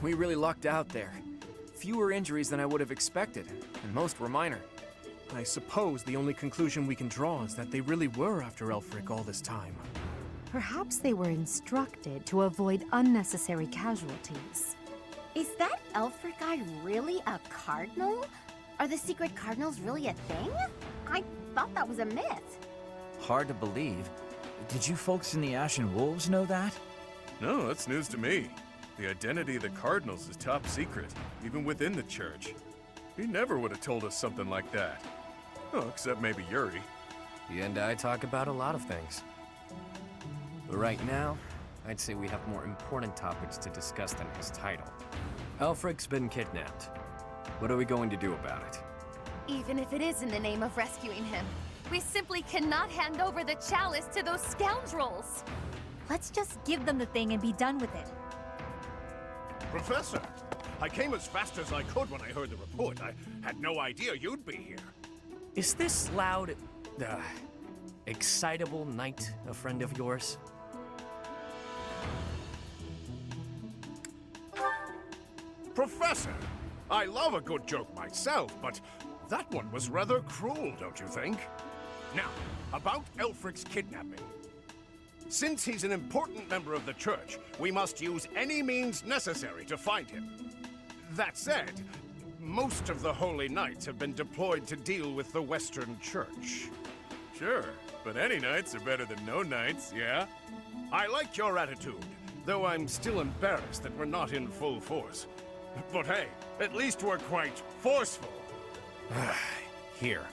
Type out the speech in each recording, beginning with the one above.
We really lucked out there. Fewer injuries than I would have expected, and most were minor. I suppose the only conclusion we can draw is that they really were after Elfric all this time. Perhaps they were instructed to avoid unnecessary casualties. Is that Elfric guy really a cardinal? Are the secret cardinals really a thing? I thought that was a myth. Hard to believe. Did you folks in the Ashen Wolves know that? No, that's news to me. The identity of the Cardinals is top secret, even within the church. He never would have told us something like that. Oh, except maybe Yuri. He and I talk about a lot of things. But right now, I'd say we have more important topics to discuss than his title. Elfric's been kidnapped. What are we going to do about it? Even if it is in the name of rescuing him, we simply cannot hand over the chalice to those scoundrels. Let's just give them the thing and be done with it. Professor, I came as fast as I could when I heard the report. I had no idea you'd be here. Is this loud, excitable knight a friend of yours? Professor, I love a good joke myself, but that one was rather cruel, don't you think? Now, about Elfric's kidnapping. Since he's an important member of the Church, we must use any means necessary to find him. That said, most of the Holy Knights have been deployed to deal with the Western Church. Sure, but any knights are better than no knights, yeah? I like your attitude, though I'm still embarrassed that we're not in full force. But hey, at least we're quite forceful. Here,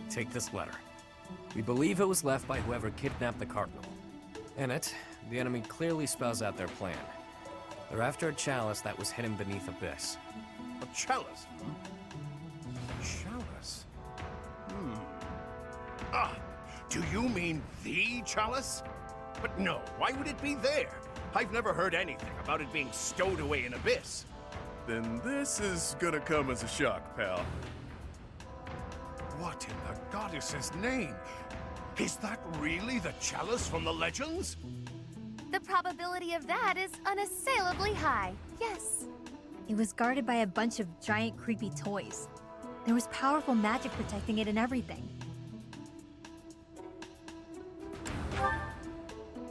take this letter. We believe it was left by whoever kidnapped the Cardinal. In it, the enemy clearly spells out their plan. They're after a chalice that was hidden beneath Abyss. A chalice? Chalice? Ah, do you mean the chalice? But no, why would it be there? I've never heard anything about it being stowed away in Abyss. Then this is gonna come as a shock, pal. What in the goddess's name? Is that really the chalice from the legends? The probability of that is unassailably high, yes. It was guarded by a bunch of giant creepy toys. There was powerful magic protecting it and everything.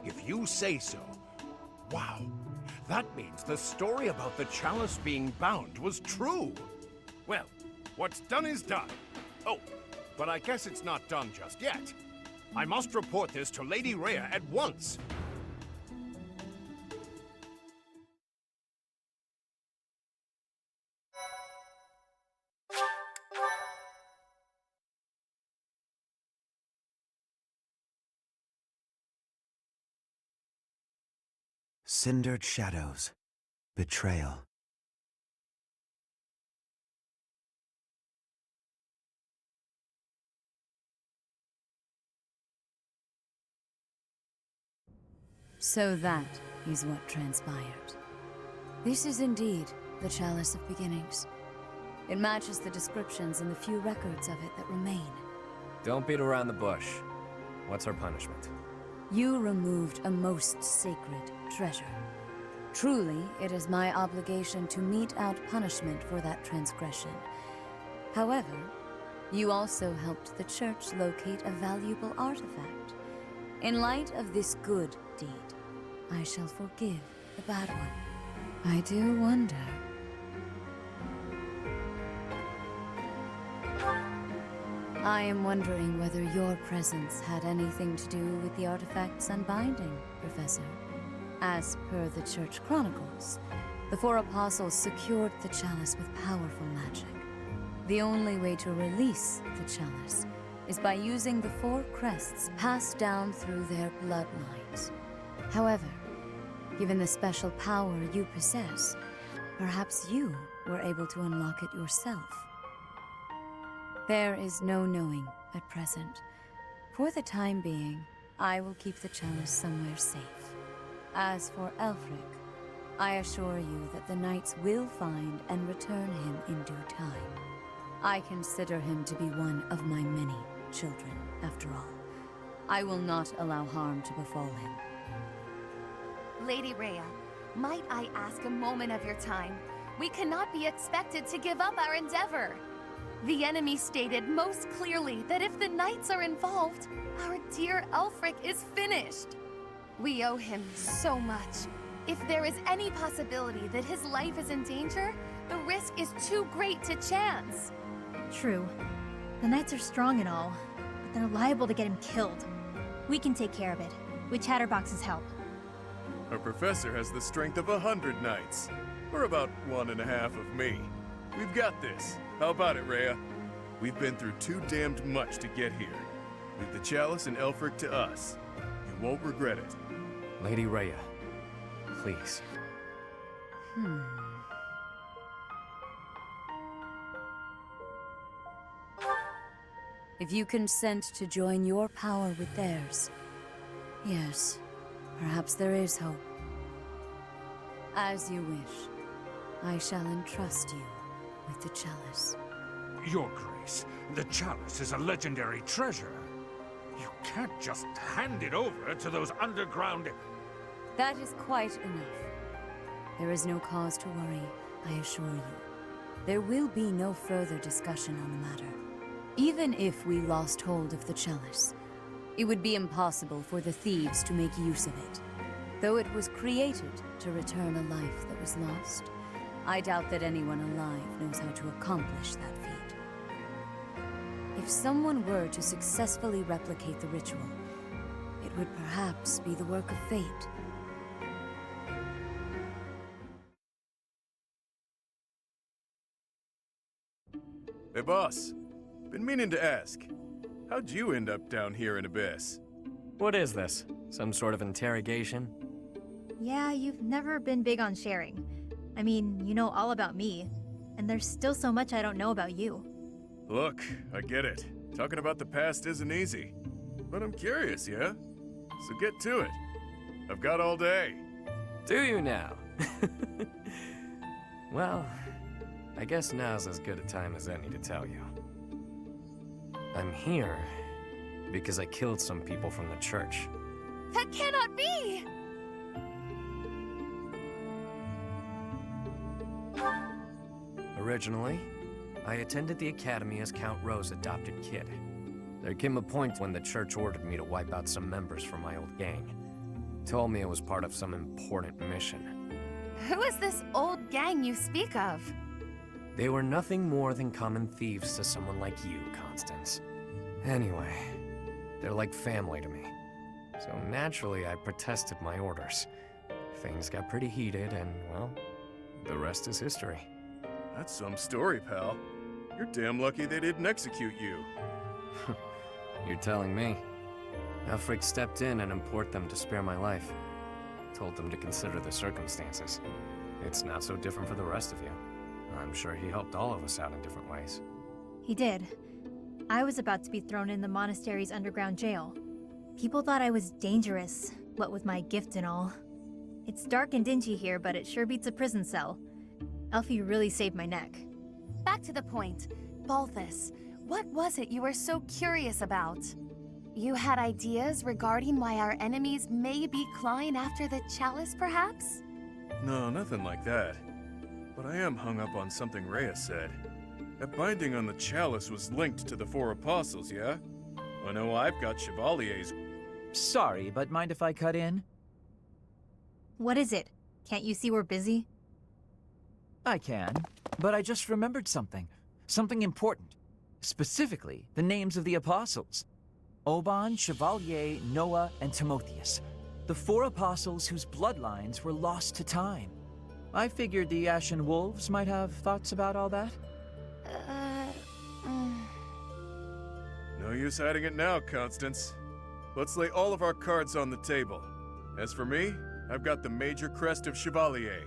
If you say so. Wow. That means the story about the chalice being bound was true. Well, what's done is done. Oh, but I guess it's not done just yet. I must report this to Lady Rhea at once. Cindered shadows. Betrayal. So that is what transpired. This is indeed the Chalice of Beginnings. It matches the descriptions and the few records of it that remain. Don't beat around the bush. What's our punishment? You removed a most sacred treasure. Truly, it is my obligation to mete out punishment for that transgression. However, you also helped the Church locate a valuable artifact. In light of this good deed, I shall forgive the bad one. I do wonder. I am wondering whether your presence had anything to do with the artifact's unbinding, Professor. As per the Church Chronicles, the four apostles secured the chalice with powerful magic. The only way to release the chalice is by using the four crests passed down through their bloodlines. However, given the special power you possess, perhaps you were able to unlock it yourself. There is no knowing at present. For the time being, I will keep the chalice somewhere safe. As for Elfric, I assure you that the knights will find and return him in due time. I consider him to be one of my many children, after all. I will not allow harm to befall him. Lady Rhea, Might I ask a moment of your time? We cannot be expected to give up our endeavor. The enemy stated most clearly that if the knights are involved, our dear Elfric is finished. We owe him so much. If there is any possibility that his life is in danger, the risk is too great to chance. True. The knights are strong and all, but they're liable to get him killed. We can take care of it, with Chatterbox's help. Our professor has the strength of 100 knights, or about 1.5 of me. We've got this. How about it, Rhea? We've been through too damned much to get here. Leave the chalice and Elfric to us. You won't regret it. Lady Rhea, please. If you consent to join your power with theirs, yes, perhaps there is hope. As you wish, I shall entrust you with the chalice. Your Grace, the chalice is a legendary treasure. You can't just hand it over to those underground... That is quite enough. There is no cause to worry, I assure you. There will be no further discussion on the matter. Even if we lost hold of the chalice, it would be impossible for the thieves to make use of it. Though it was created to return a life that was lost, I doubt that anyone alive knows how to accomplish that feat. If someone were to successfully replicate the ritual, it would perhaps be the work of fate. Hey, boss. Been meaning to ask. How'd you end up down here in Abyss? What is this? Some sort of interrogation? Yeah, you've never been big on sharing. I mean, you know all about me, and there's still so much I don't know about you. Look, I get it. Talking about the past isn't easy. But I'm curious, yeah? So get to it. I've got all day. Do you now? Well, I guess now's as good a time as any to tell you. I'm here because I killed some people from the church. That cannot be! Originally, I attended the academy as Count Rowe's adopted kid. There came a point when the church ordered me to wipe out some members from my old gang. Told me it was part of some important mission. Who is this old gang you speak of? They were nothing more than common thieves to someone like you, Constance. Anyway, they're like family to me. So naturally, I protested my orders. Things got pretty heated, and, well, the rest is history. That's some story, pal. You're damn lucky they didn't execute you. You're telling me. Elfric stepped in and implored them to spare my life. Told them to consider the circumstances. It's not so different for the rest of you. I'm sure he helped all of us out in different ways. He did. I was about to be thrown in the monastery's underground jail. People thought I was dangerous, what with my gift and all. It's dark and dingy here, but it sure beats a prison cell. Elfie really saved my neck. Back to the point. Balthus, what was it you were so curious about? You had ideas regarding why our enemies may be clawing after the chalice, perhaps? No, nothing like that. But I am hung up on something Rhea said. That binding on the chalice was linked to the four apostles, yeah? I know I've got Chevalier's... Sorry, but mind if I cut in? What is it? Can't you see we're busy? I can, but I just remembered something. Something important. Specifically, the names of the apostles. Oban, Chevalier, Noah, and Timotheus. The four apostles whose bloodlines were lost to time. I figured the Ashen Wolves might have thoughts about all that. No use hiding it now, Constance. Let's lay all of our cards on the table. As for me, I've got the major crest of Chevalier.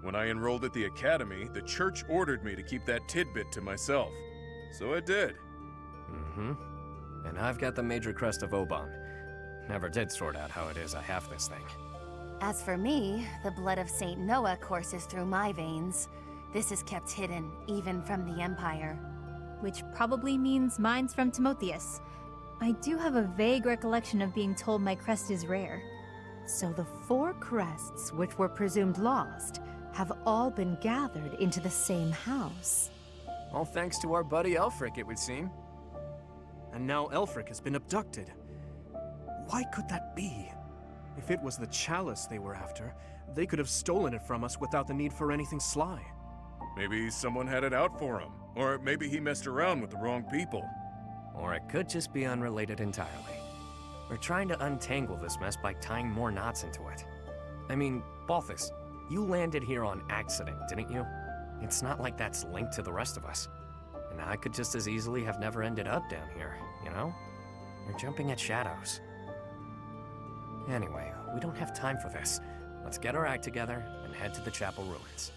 When I enrolled at the academy, the church ordered me to keep that tidbit to myself. So I did. Mm-hmm. And I've got the major crest of Oban. Never did sort out how it is I have this thing. As for me, the blood of Saint Noah courses through my veins. This is kept hidden, even from the Empire. Which probably means mine's from Timotheus. I do have a vague recollection of being told my crest is rare. So the 4 crests, which were presumed lost, have all been gathered into the same house. All thanks to our buddy Elfric, it would seem. And now Elfric has been abducted. Why could that be? If it was the chalice they were after, they could have stolen it from us without the need for anything sly. Maybe someone had it out for him. Or maybe he messed around with the wrong people. Or it could just be unrelated entirely. We're trying to untangle this mess by tying more knots into it. I mean, Balthus, you landed here on accident, didn't you? It's not like that's linked to the rest of us. And I could just as easily have never ended up down here, you know? You're jumping at shadows. Anyway, we don't have time for this. Let's get our act together and head to the chapel ruins.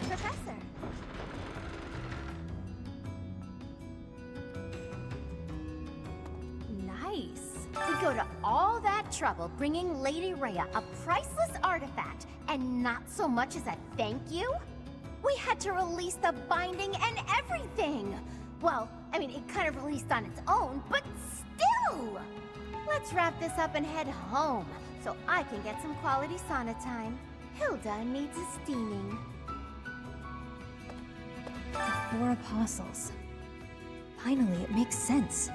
Professor. Nice. We go to all that trouble bringing Lady Rhea a priceless artifact, and not so much as a thank you? We had to release the binding and everything! Well, I mean, it kind of released on its own, but still! Let's wrap this up and head home, so I can get some quality sauna time. Hilda needs a steaming. The 4 apostles. Finally, it makes sense.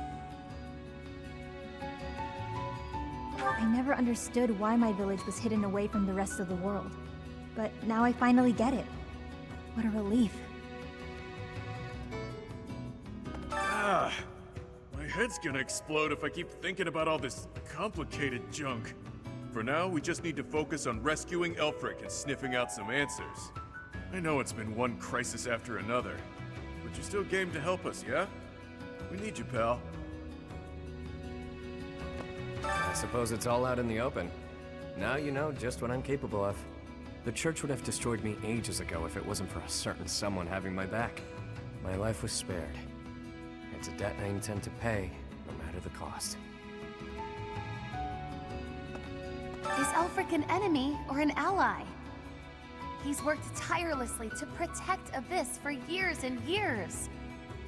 I never understood why my village was hidden away from the rest of the world. But now I finally get it. What a relief. Ah, my head's gonna explode if I keep thinking about all this complicated junk. For now, we just need to focus on rescuing Elfric and sniffing out some answers. I know it's been one crisis after another, but you're still game to help us, yeah? We need you, pal. I suppose it's all out in the open. Now you know just what I'm capable of. The church would have destroyed me ages ago if it wasn't for a certain someone having my back. My life was spared. It's a debt I intend to pay, no matter the cost. Is Elfric an enemy or an ally? He's worked tirelessly to protect Abyss for years and years.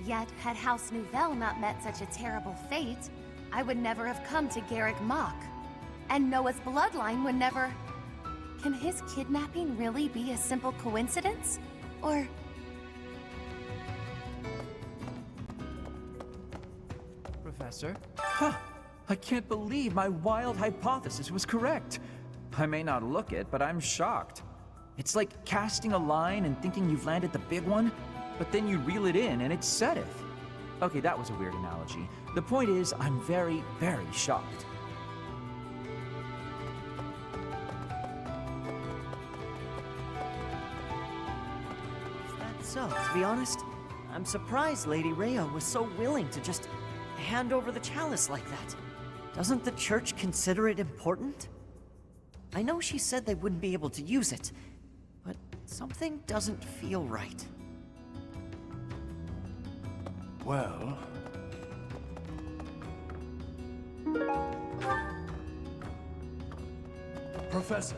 Yet, had House Nouvelle not met such a terrible fate, I would never have come to Garrick Mach. And Noah's bloodline would never... Can his kidnapping really be a simple coincidence? Or... Professor? Huh! I can't believe my wild hypothesis was correct. I may not look it, but I'm shocked. It's like casting a line and thinking you've landed the big one, but then you reel it in and it setteth. Okay, that was a weird analogy. The point is, I'm very, very shocked. Is that so? To be honest, I'm surprised Lady Rhea was so willing to just hand over the chalice like that. Doesn't the church consider it important? I know she said they wouldn't be able to use it, but something doesn't feel right. Well... Professor.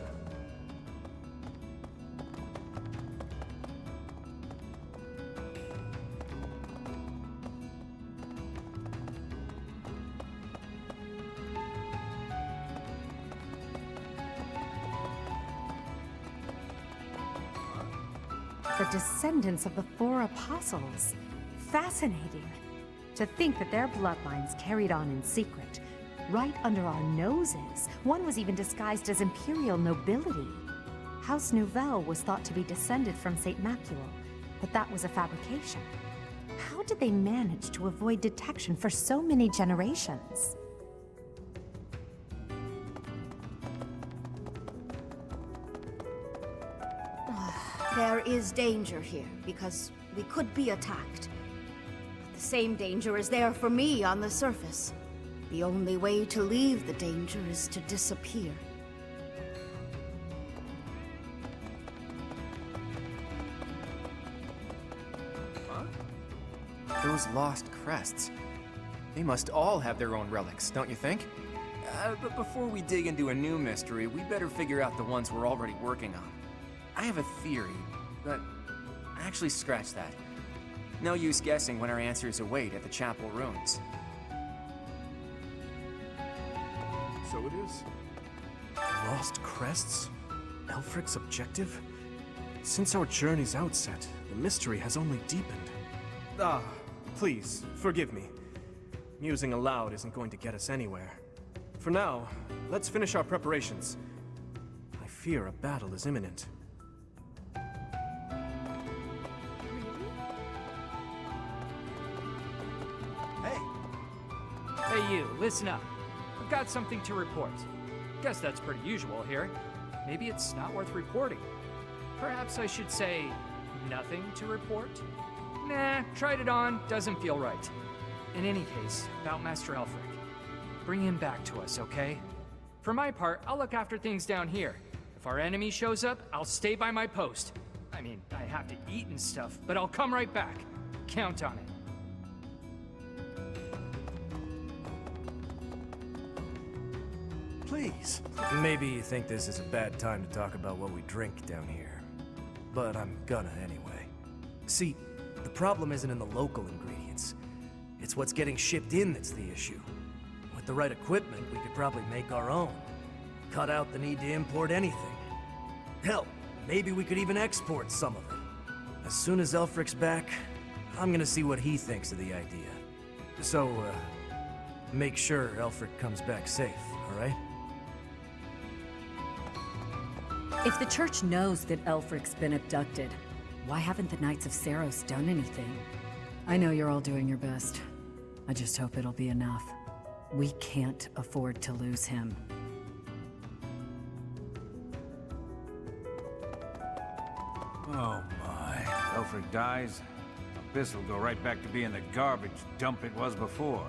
The descendants of the 4 apostles. Fascinating. To think that their bloodlines carried on in secret, right under our noses. One was even disguised as imperial nobility. House Nouvelle was thought to be descended from St. Macule, but that was a fabrication. How did they manage to avoid detection for so many generations? There is danger here, because we could be attacked. But the same danger is there for me on the surface. The only way to leave the danger is to disappear. Huh? Those lost crests. They must all have their own relics, don't you think? But before we dig into a new mystery, we better figure out the ones we're already working on. I have a theory, but actually scratch that. No use guessing when our answers await at the chapel ruins. So it is. Lost crests? Elfric's objective? Since our journey's outset, the mystery has only deepened. Please, forgive me. Musing aloud isn't going to get us anywhere. For now, let's finish our preparations. I fear a battle is imminent. Hey you, listen up. I've got something to report. Guess that's pretty usual here. Maybe it's not worth reporting. Perhaps I should say, nothing to report? Nah, tried it on, doesn't feel right. In any case, about Master Elfric. Bring him back to us, okay? For my part, I'll look after things down here. If our enemy shows up, I'll stay by my post. I mean, I have to eat and stuff, but I'll come right back. Count on it. Please. Maybe you think this is a bad time to talk about what we drink down here. But I'm gonna anyway. See, the problem isn't in the local ingredients. It's what's getting shipped in that's the issue. With the right equipment, we could probably make our own. Cut out the need to import anything. Hell, maybe we could even export some of it. As soon as Elfric's back, I'm gonna see what he thinks of the idea. So, make sure Elfric comes back safe, alright? If the church knows that Elfric's been abducted, why haven't the Knights of Saros done anything? I know you're all doing your best. I just hope it'll be enough. We can't afford to lose him. Oh my. Elfric dies, Abyss will go right back to being the garbage dump it was before.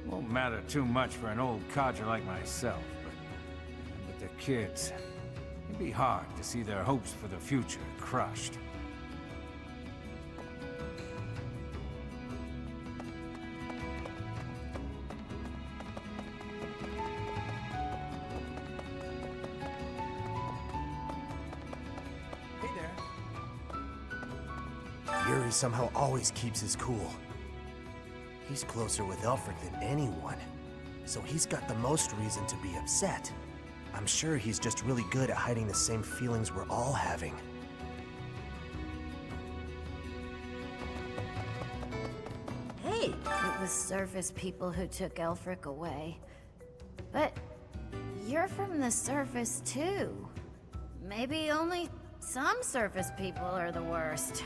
Won't matter too much for an old codger like myself, but the kids... It'd be hard to see their hopes for the future crushed. Hey there. Yuri somehow always keeps his cool. He's closer with Elfric than anyone, so he's got the most reason to be upset. I'm sure he's just really good at hiding the same feelings we're all having. Hey! It was surface people who took Elfric away. But you're from the surface too. Maybe only some surface people are the worst.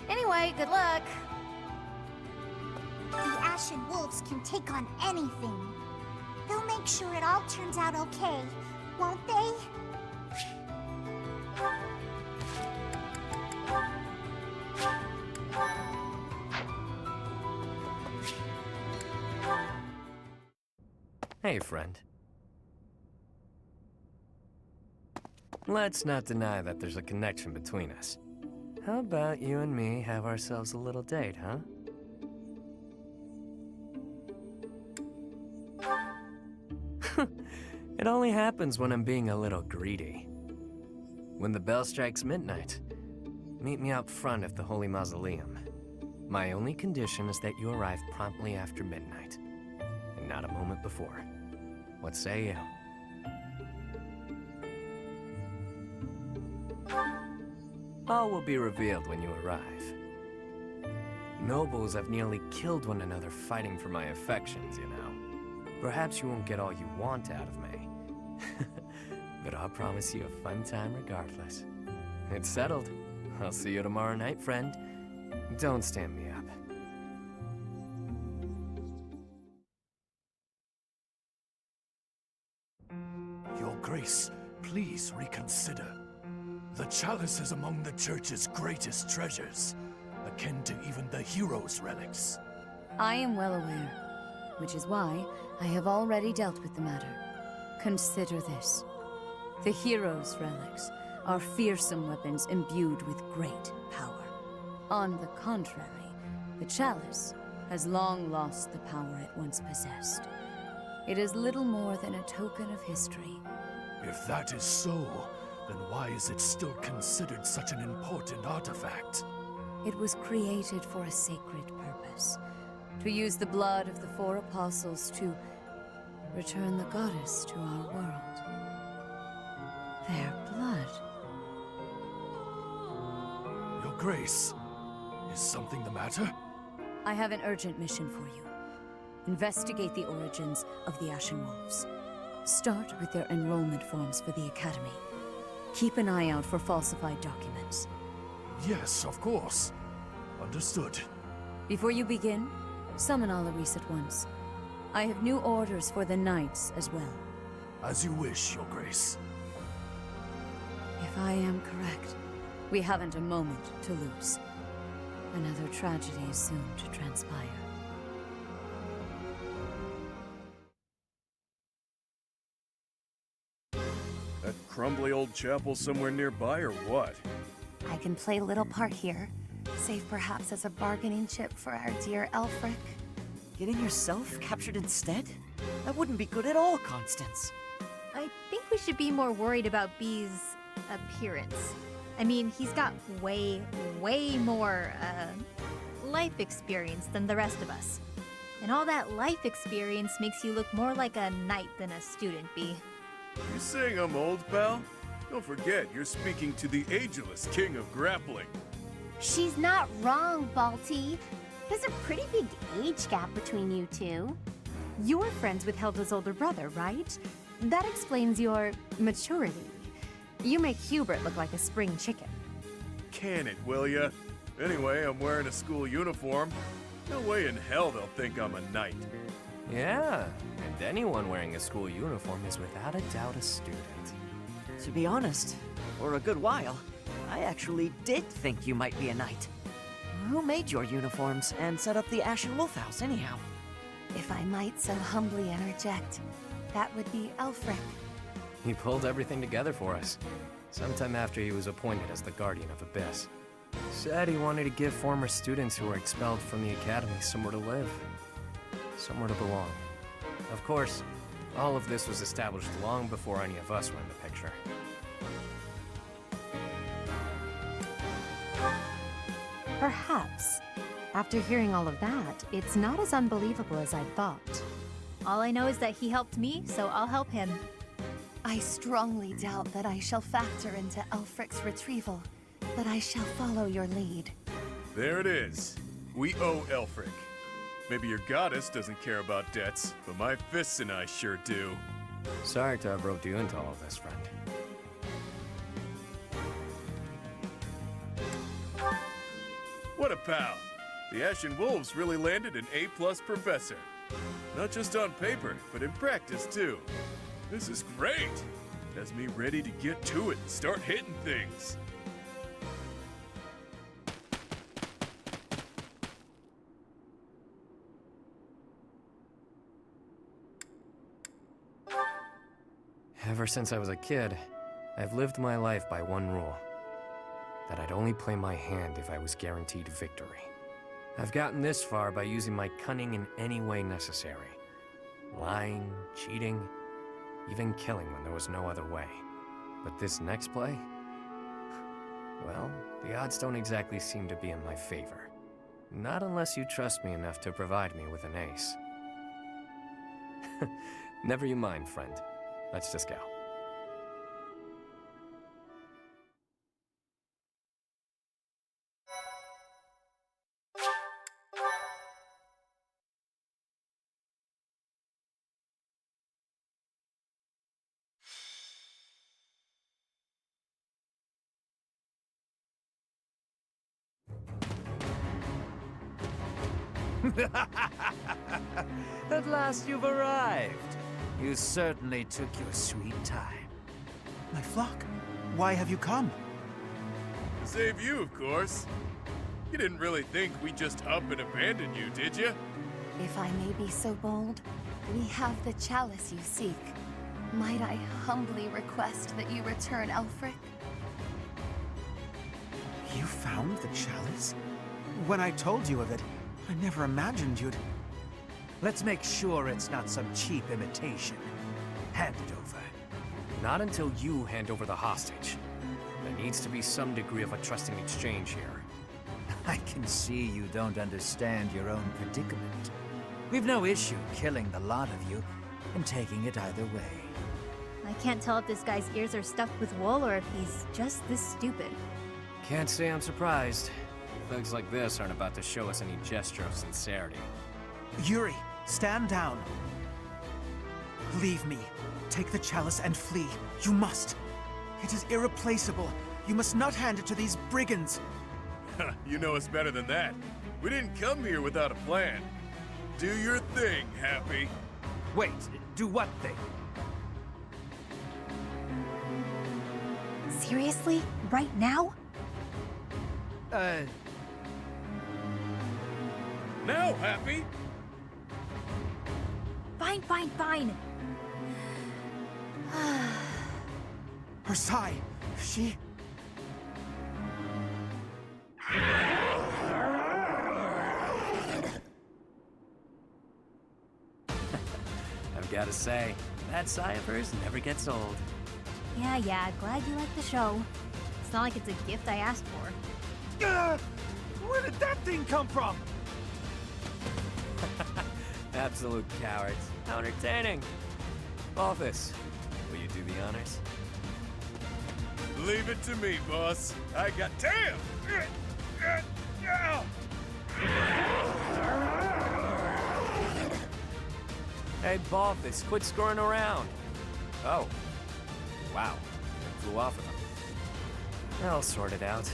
Anyway, good luck! The Ashen Wolves can take on anything. They'll make sure it all turns out okay, won't they? Hey, friend. Let's not deny that there's a connection between us. How about you and me have ourselves a little date, huh? It only happens when I'm being a little greedy. When the bell strikes midnight, meet me out front of the Holy Mausoleum. My only condition is that you arrive promptly after midnight, and not a moment before. What say you? All will be revealed when you arrive. Nobles have nearly killed one another fighting for my affections, you know. Perhaps you won't get all you want out of me. But I'll promise you a fun time regardless. It's settled. I'll see you tomorrow night, friend. Don't stand me up. Your Grace, please reconsider. The chalice is among the Church's greatest treasures, akin to even the heroes' relics. I am well aware, which is why I have already dealt with the matter. Consider this. The heroes' relics are fearsome weapons imbued with great power. On the contrary, the chalice has long lost the power it once possessed. It is little more than a token of history. If that is so, then why is it still considered such an important artifact? It was created for a sacred purpose. To use the blood of the four apostles to return the goddess to our world. Their blood. Your Grace, is something the matter? I have an urgent mission for you. Investigate the origins of the Ashen Wolves. Start with their enrollment forms for the Academy. Keep an eye out for falsified documents. Yes, of course. Understood. Before you begin, summon Alaris at once. I have new orders for the Knights as well. As you wish, Your Grace. If I am correct, we haven't a moment to lose. Another tragedy is soon to transpire. That crumbly old chapel somewhere nearby, or what? I can play a little part here, save perhaps as a bargaining chip for our dear Elfric. Getting yourself captured instead? That wouldn't be good at all, Constance. I think we should be more worried about B's appearance. I mean, he's got way more, life experience than the rest of us. And all that life experience makes you look more like a knight than a student, B. You saying I'm old, pal? Don't forget, you're speaking to the ageless king of grappling. She's not wrong, Balti. There's a pretty big age gap between you two. You're friends with Hilda's older brother, right? That explains your maturity. You make Hubert look like a spring chicken. Can it, will ya? Anyway, I'm wearing a school uniform. No way in hell they'll think I'm a knight. Yeah, and anyone wearing a school uniform is without a doubt a student. To be honest, for a good while, I actually did think you might be a knight. Who made your uniforms and set up the Ashen Wolf House, anyhow? If I might so humbly interject, that would be Elfric. He pulled everything together for us, sometime after he was appointed as the Guardian of Abyss. Said he wanted to give former students who were expelled from the Academy somewhere to live, somewhere to belong. Of course, all of this was established long before any of us were in the picture. Perhaps. After hearing all of that, it's not as unbelievable as I thought. All I know is that he helped me, so I'll help him. I strongly doubt that I shall factor into Elfric's retrieval, but I shall follow your lead. There it is. We owe Elfric. Maybe your goddess doesn't care about debts, but my fists and I sure do. Sorry to have roped you into all of this, friend. What a pal! The Ashen Wolves really landed an A+ professor. Not just on paper, but in practice too. This is great! Has me ready to get to it and start hitting things. Ever since I was a kid, I've lived my life by one rule. That I'd only play my hand if I was guaranteed victory. I've gotten this far by using my cunning in any way necessary. Lying, cheating, even killing when there was no other way. But this next play? Well, the odds don't exactly seem to be in my favor. Not unless you trust me enough to provide me with an ace. Never you mind, friend. Let's just go. At last you've arrived. You certainly took your sweet time. My flock, why have you come? To save you, of course. You didn't really think we'd just up and abandon you, did you? If I may be so bold, we have the chalice you seek. Might I humbly request that you return Elfric? You found the chalice? When I told you of it, I never imagined you'd... Let's make sure it's not some cheap imitation. Hand it over. Not until you hand over the hostage. There needs to be some degree of a trusting exchange here. I can see you don't understand your own predicament. We've no issue killing the lot of you and taking it either way. I can't tell if this guy's ears are stuffed with wool or if he's just this stupid. Can't say I'm surprised. Thugs like this aren't about to show us any gesture of sincerity. Yuri, stand down. Leave me. Take the chalice and flee. You must. It is irreplaceable. You must not hand it to these brigands. You know us better than that. We didn't come here without a plan. Do your thing, Happy. Wait, do what thing? Seriously? Right now? Now, Happy! Fine, fine, fine. Her sigh. She... I've gotta say, that sigh of hers never gets old. Yeah, glad you like the show. It's not like it's a gift I asked for. Where did that thing come from? Absolute cowards. How entertaining. Office, will you do the honors? Leave it to me, boss. I got... Damn! Hey, Balthus, quit screwing around. Oh. Wow. It flew off of them. I'll sort it out.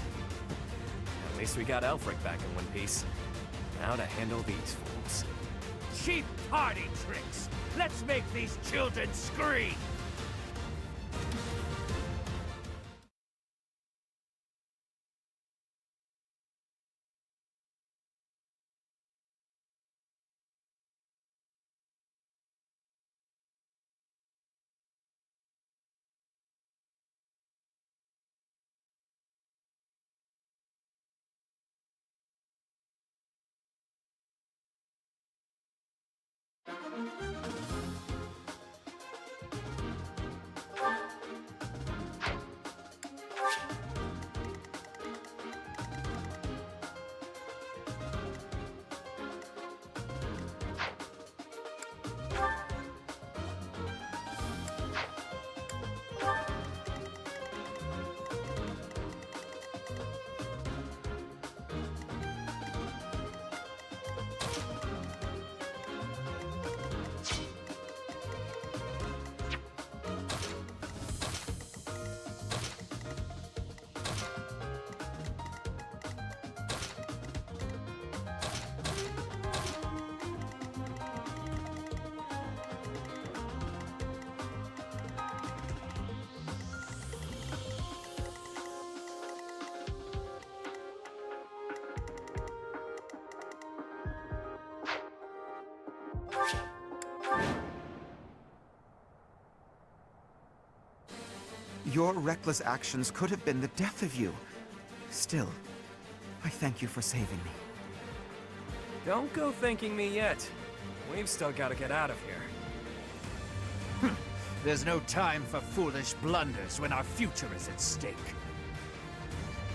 At least we got Elfric back in one piece. Now to handle these fools. Cheap party tricks! Let's make these children scream! Your reckless actions could have been the death of you. Still, I thank you for saving me. Don't go thanking me yet. We've still got to get out of here. There's no time for foolish blunders when our future is at stake.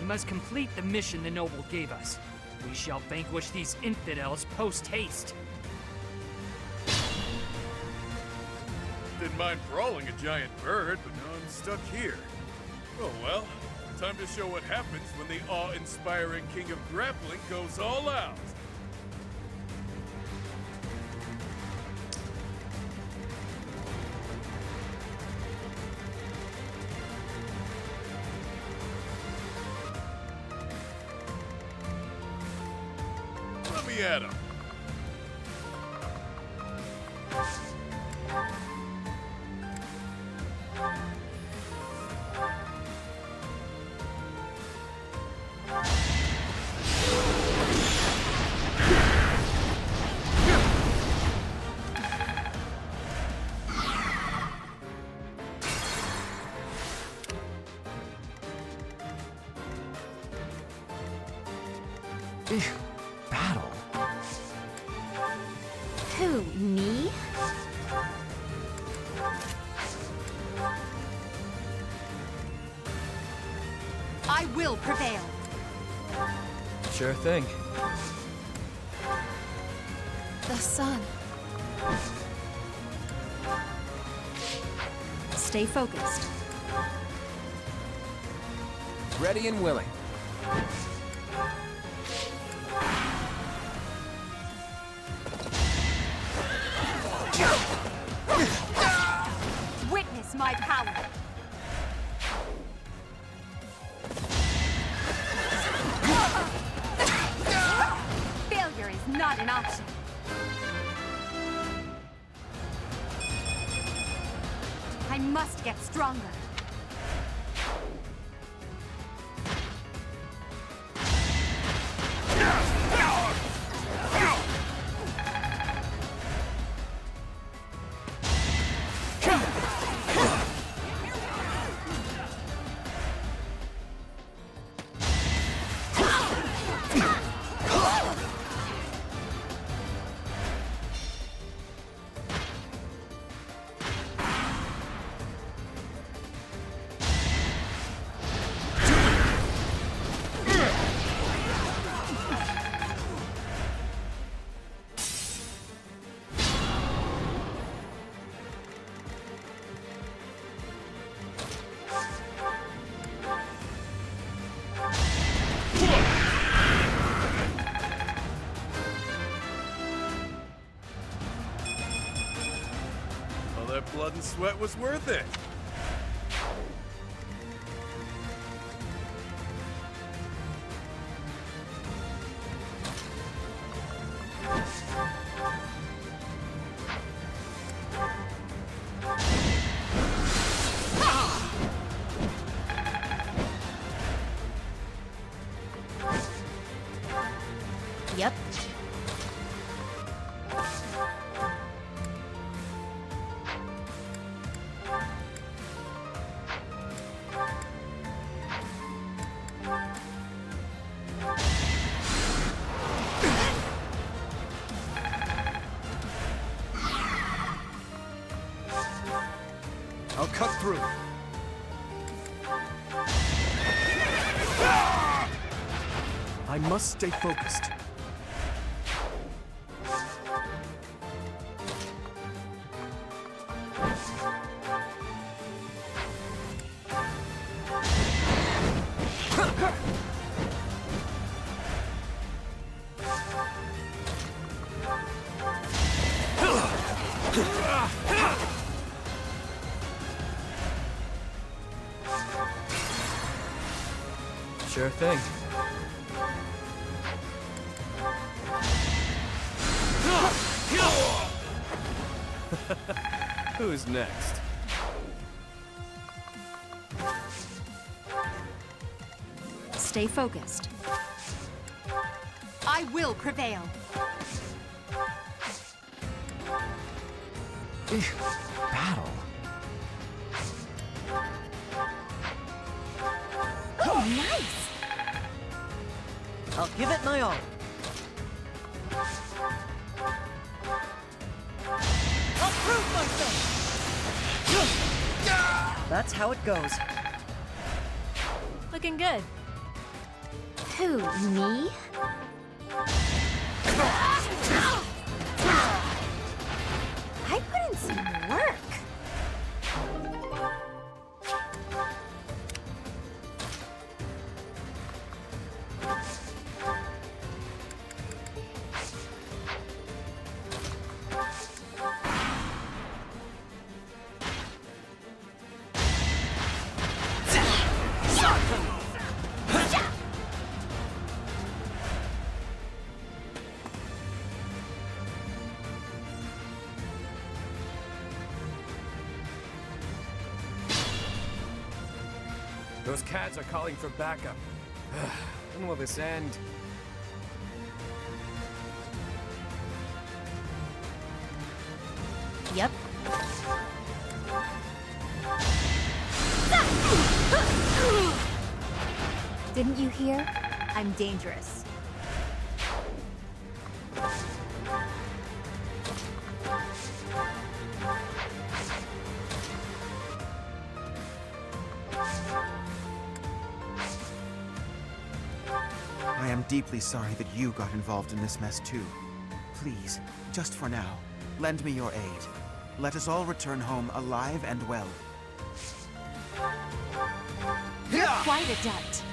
We must complete the mission the noble gave us. We shall vanquish these infidels post-haste. Didn't mind brawling a giant bird, but now I'm stuck here. Oh well, time to show what happens when the awe-inspiring King of Grappling goes all out. Let me at him. Battle? Who, me? I will prevail. Sure thing. The sun. Stay focused. Ready and willing. Witness my power. Failure is not an option. I must get stronger. All that blood and sweat was worth it. Yep. I'll cut through. I must stay focused. Sure thing. Who's next? Stay focused. I will prevail. Battle? Oh, nice! I'll give it my all. I'll prove myself! That's how it goes. Looking good. Who, me? I put in some work. Those cats are calling for backup. When will this end? Yep. Didn't you hear? I'm dangerous. deeply sorry that you got involved in this mess too. Please, just for now, lend me your aid. Let us all return home alive and well. You're quite adept.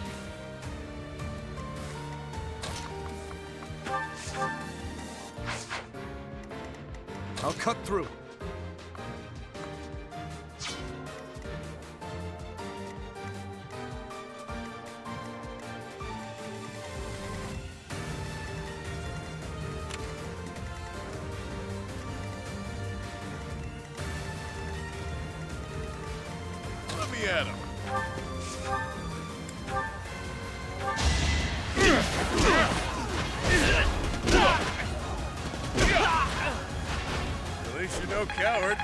I'll cut through. Let me at him. At least you're no coward.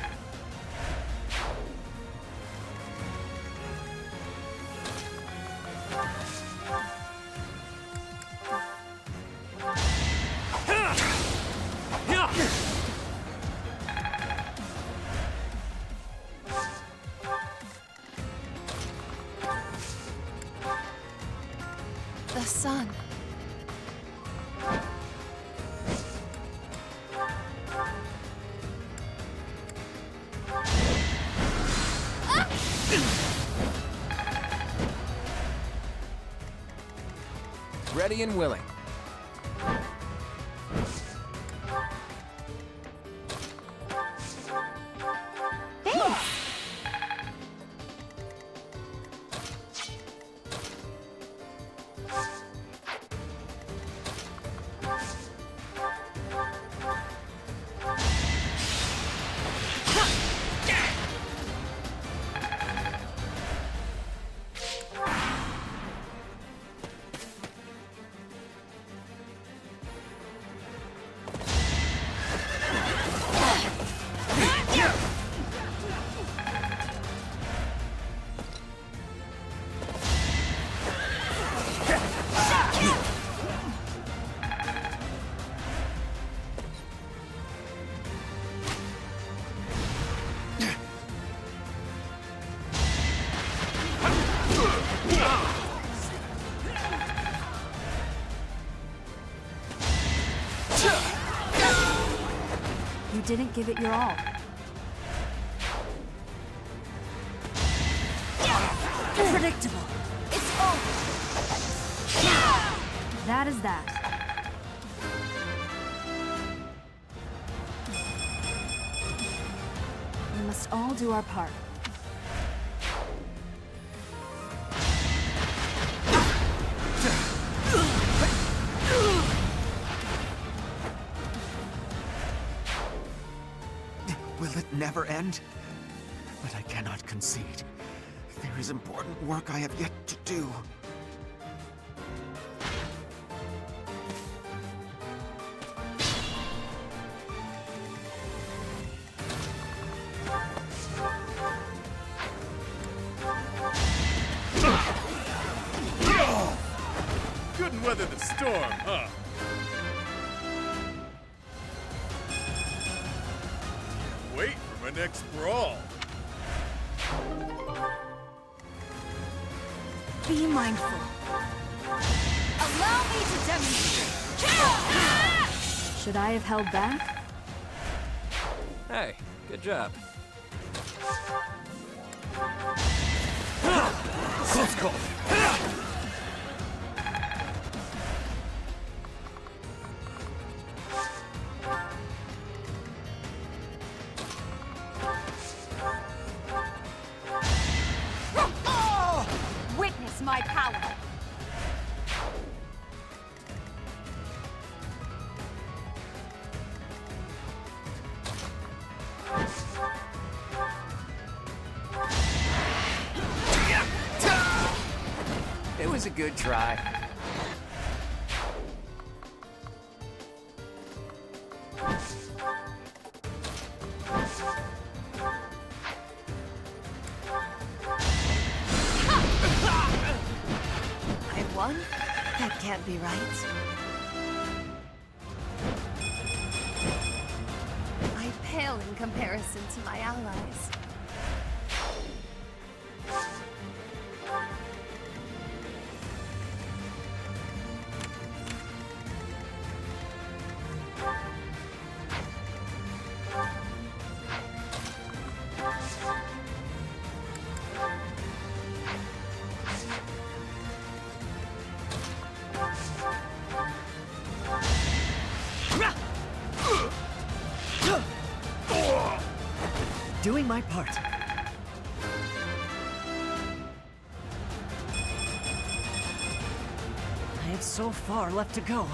The sun. Ready and willing. You didn't give it your all. Predictable. It's over. That is that. We must all do our part. Will it never end? But I cannot concede. There is important work I have yet to do. Couldn't weather the storm, huh? Wait for my next brawl. Be mindful. Allow me to demonstrate. Should I have held back? Hey, good job. Close call. Witness my power. It was a good try. I won? That can't be right. I pale in comparison to my allies. doing my part. I have so far left to go.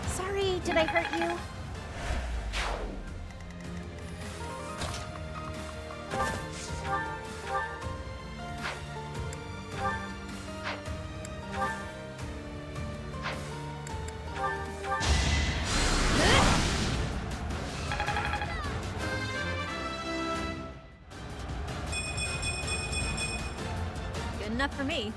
Sorry, did I hurt you? Good enough for me.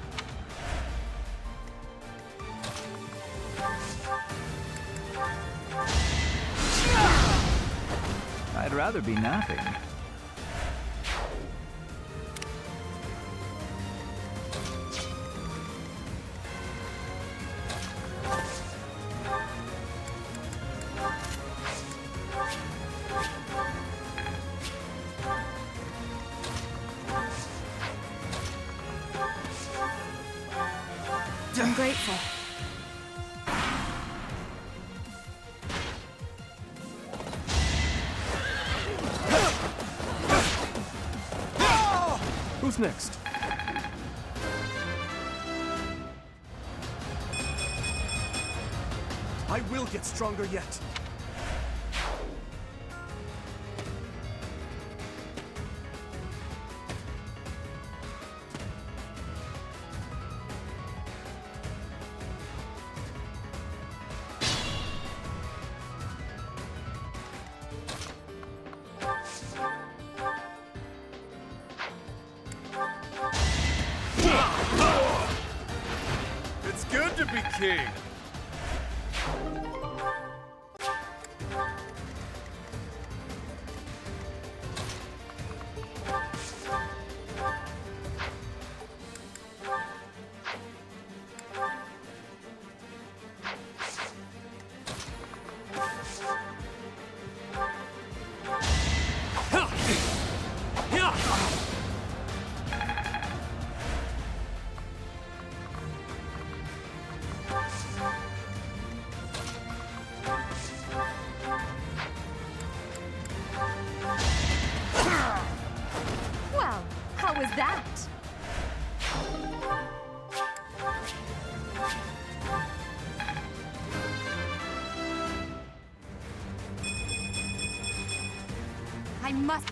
I'd rather be napping. I'm grateful. Who's next? I will get stronger yet. It's good to be king. Well, how was that? I must...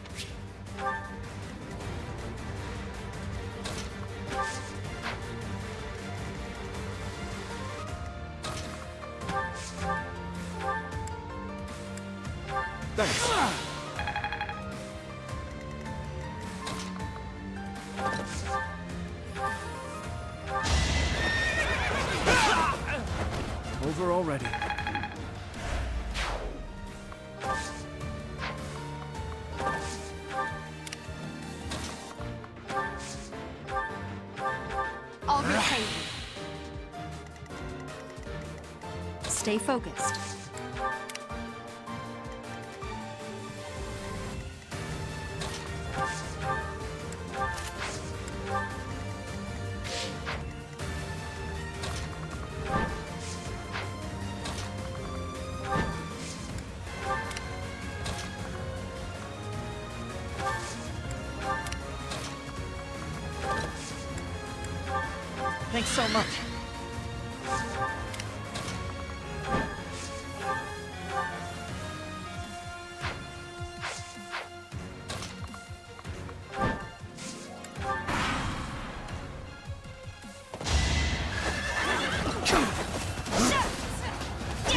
Thanks. Over already. I'll repay you. Stay focused. Thanks so much.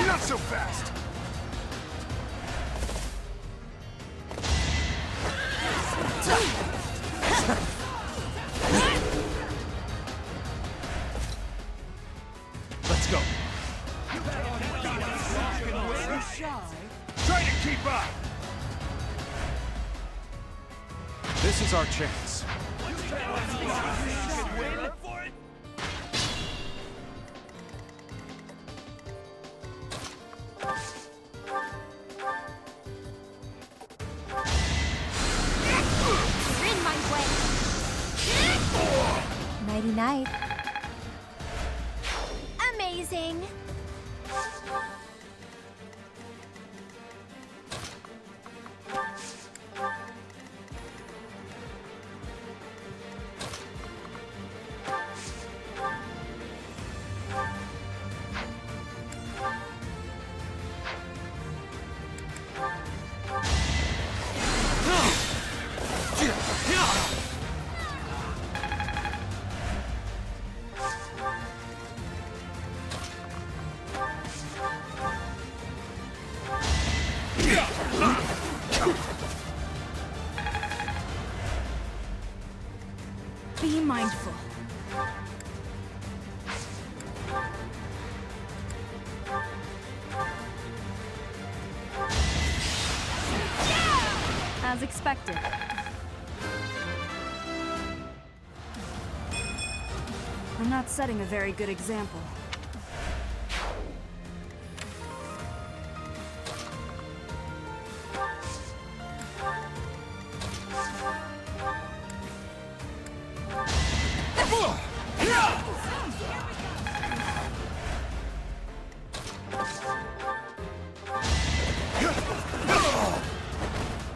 Not so fast! Let's go. Try to keep up! This is our chance. Nighty night. sing? Be mindful. As expected. I'm not setting a very good example.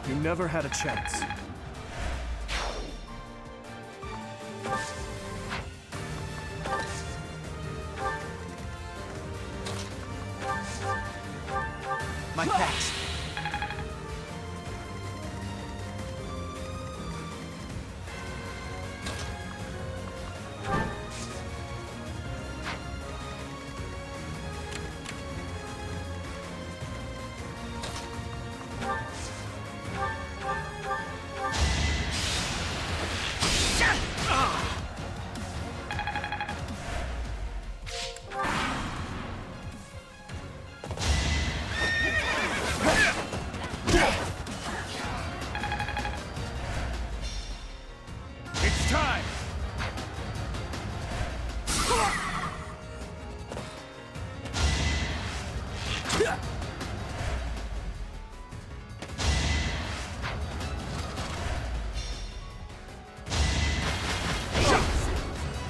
You never had a chance. My pass. It's time!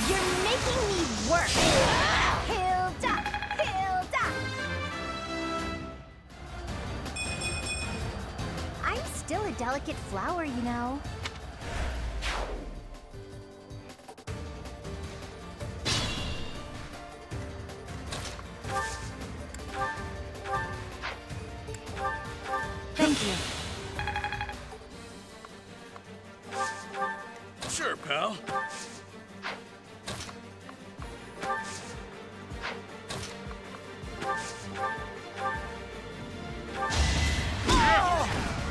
You're making me work! Hilda! Hilda! I'm still a delicate flower, you know. Thank you. Sure, pal.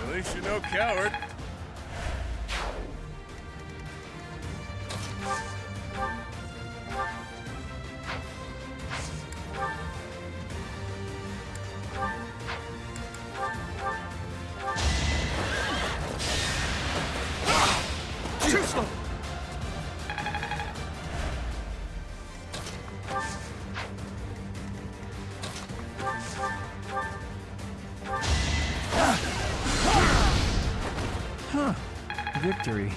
At least you're no coward. Too slow! Huh. Victory.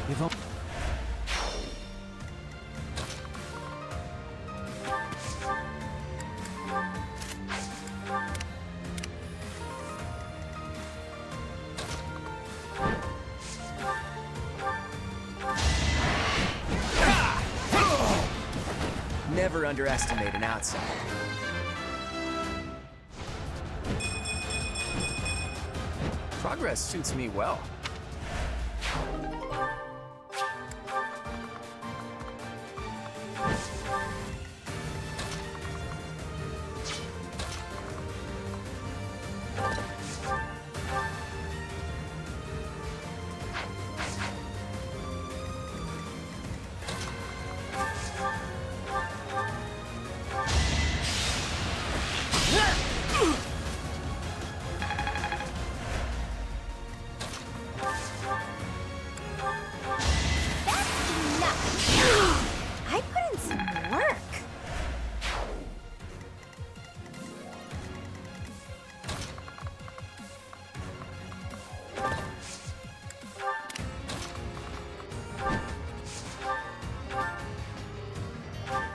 You've o- Never underestimate an outsider. Progress suits me well.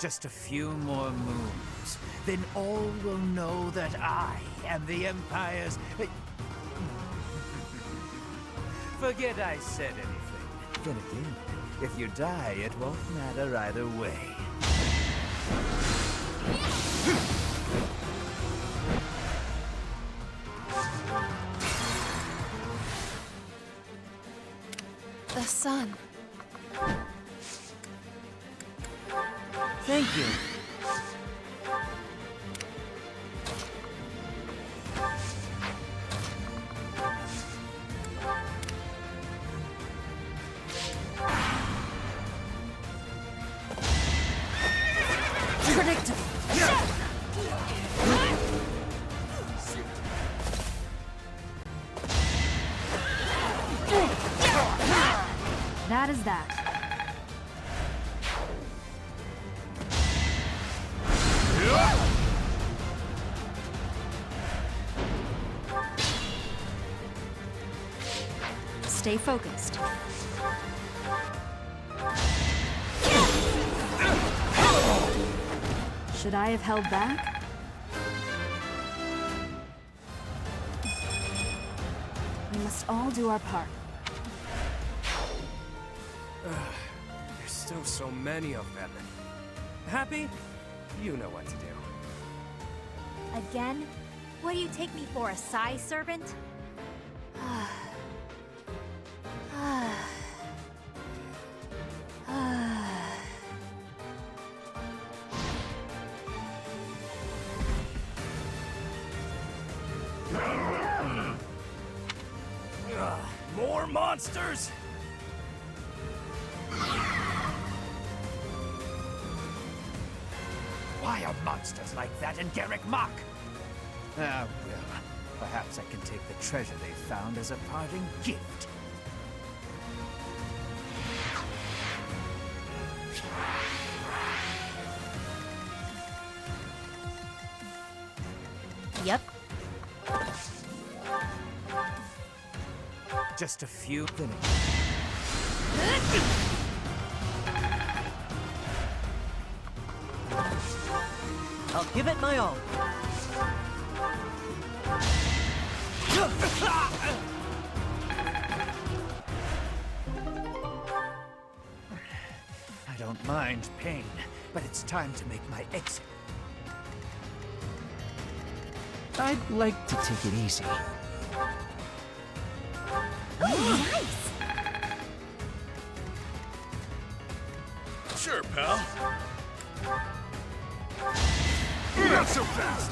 Just a few more moons. Then all will know that I am the Empire's... Forget I said anything. Then again, if you die, it won't matter either way. The sun. Thank you. Predictable. That is that. Stay focused. Should I have held back? We must all do our part. There's still so many of them. Happy? You know what to do. Again? What do you take me for, a Psy servant? More monsters? Why are monsters like that in Garrick Mach? Ah, well, perhaps I can take the treasure they found as a parting gift. Yep. Just a few minutes. I'll give it my all. I don't mind pain, but it's time to make my exit. I'd like to take it easy. Oh, nice! Sure, pal. Not so fast!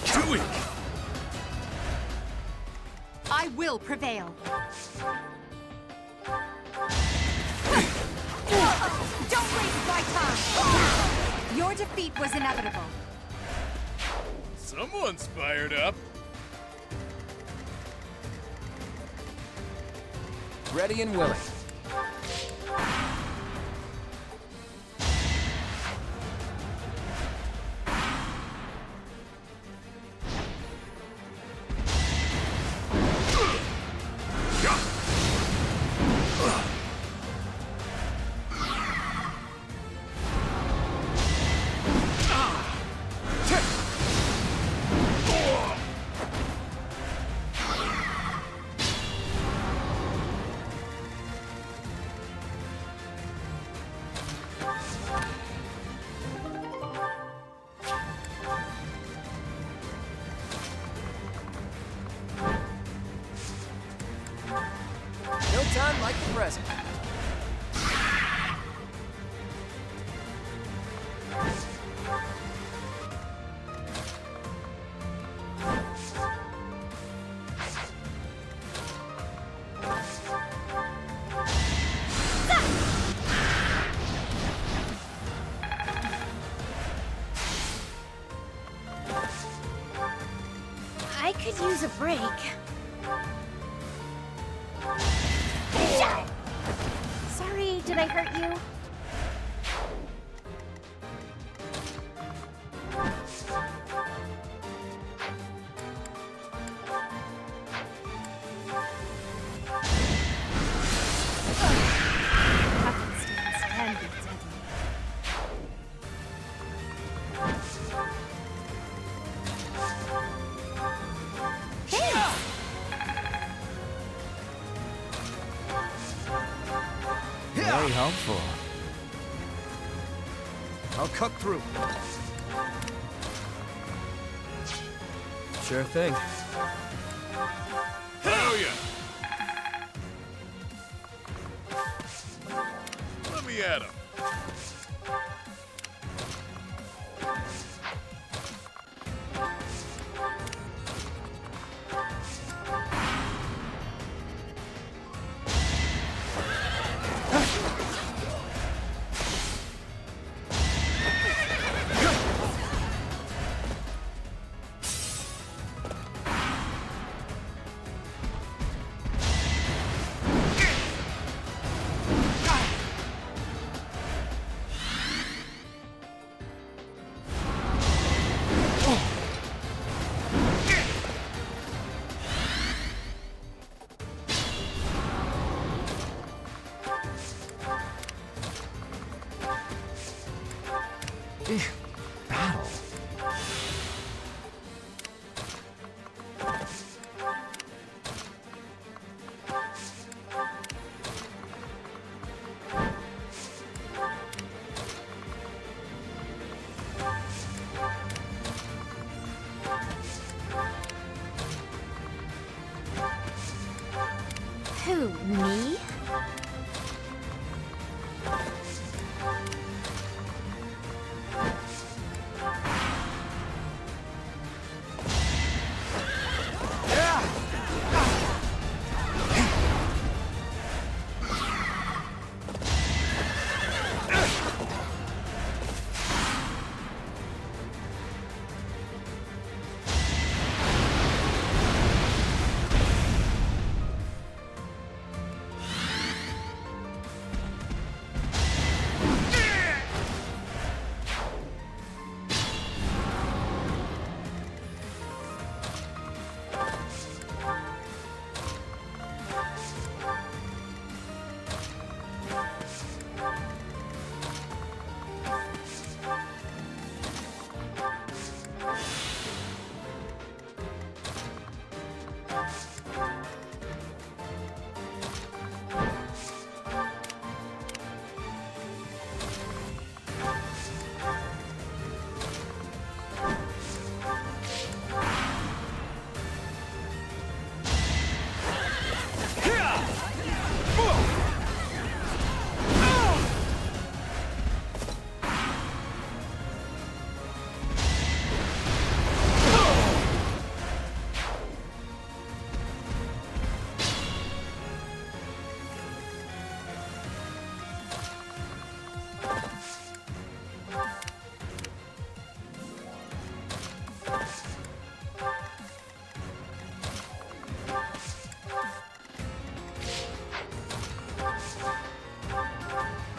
Too weak! I will prevail. Don't waste my time! Your defeat was inevitable. Someone's fired up. Ready and willing. No time like the present. I could use a break. Sorry, did I hurt you? Happenstance can be deadly. Very helpful. I'll cut through. Sure thing. Oh yeah. Let me at him. Battle. Who, me?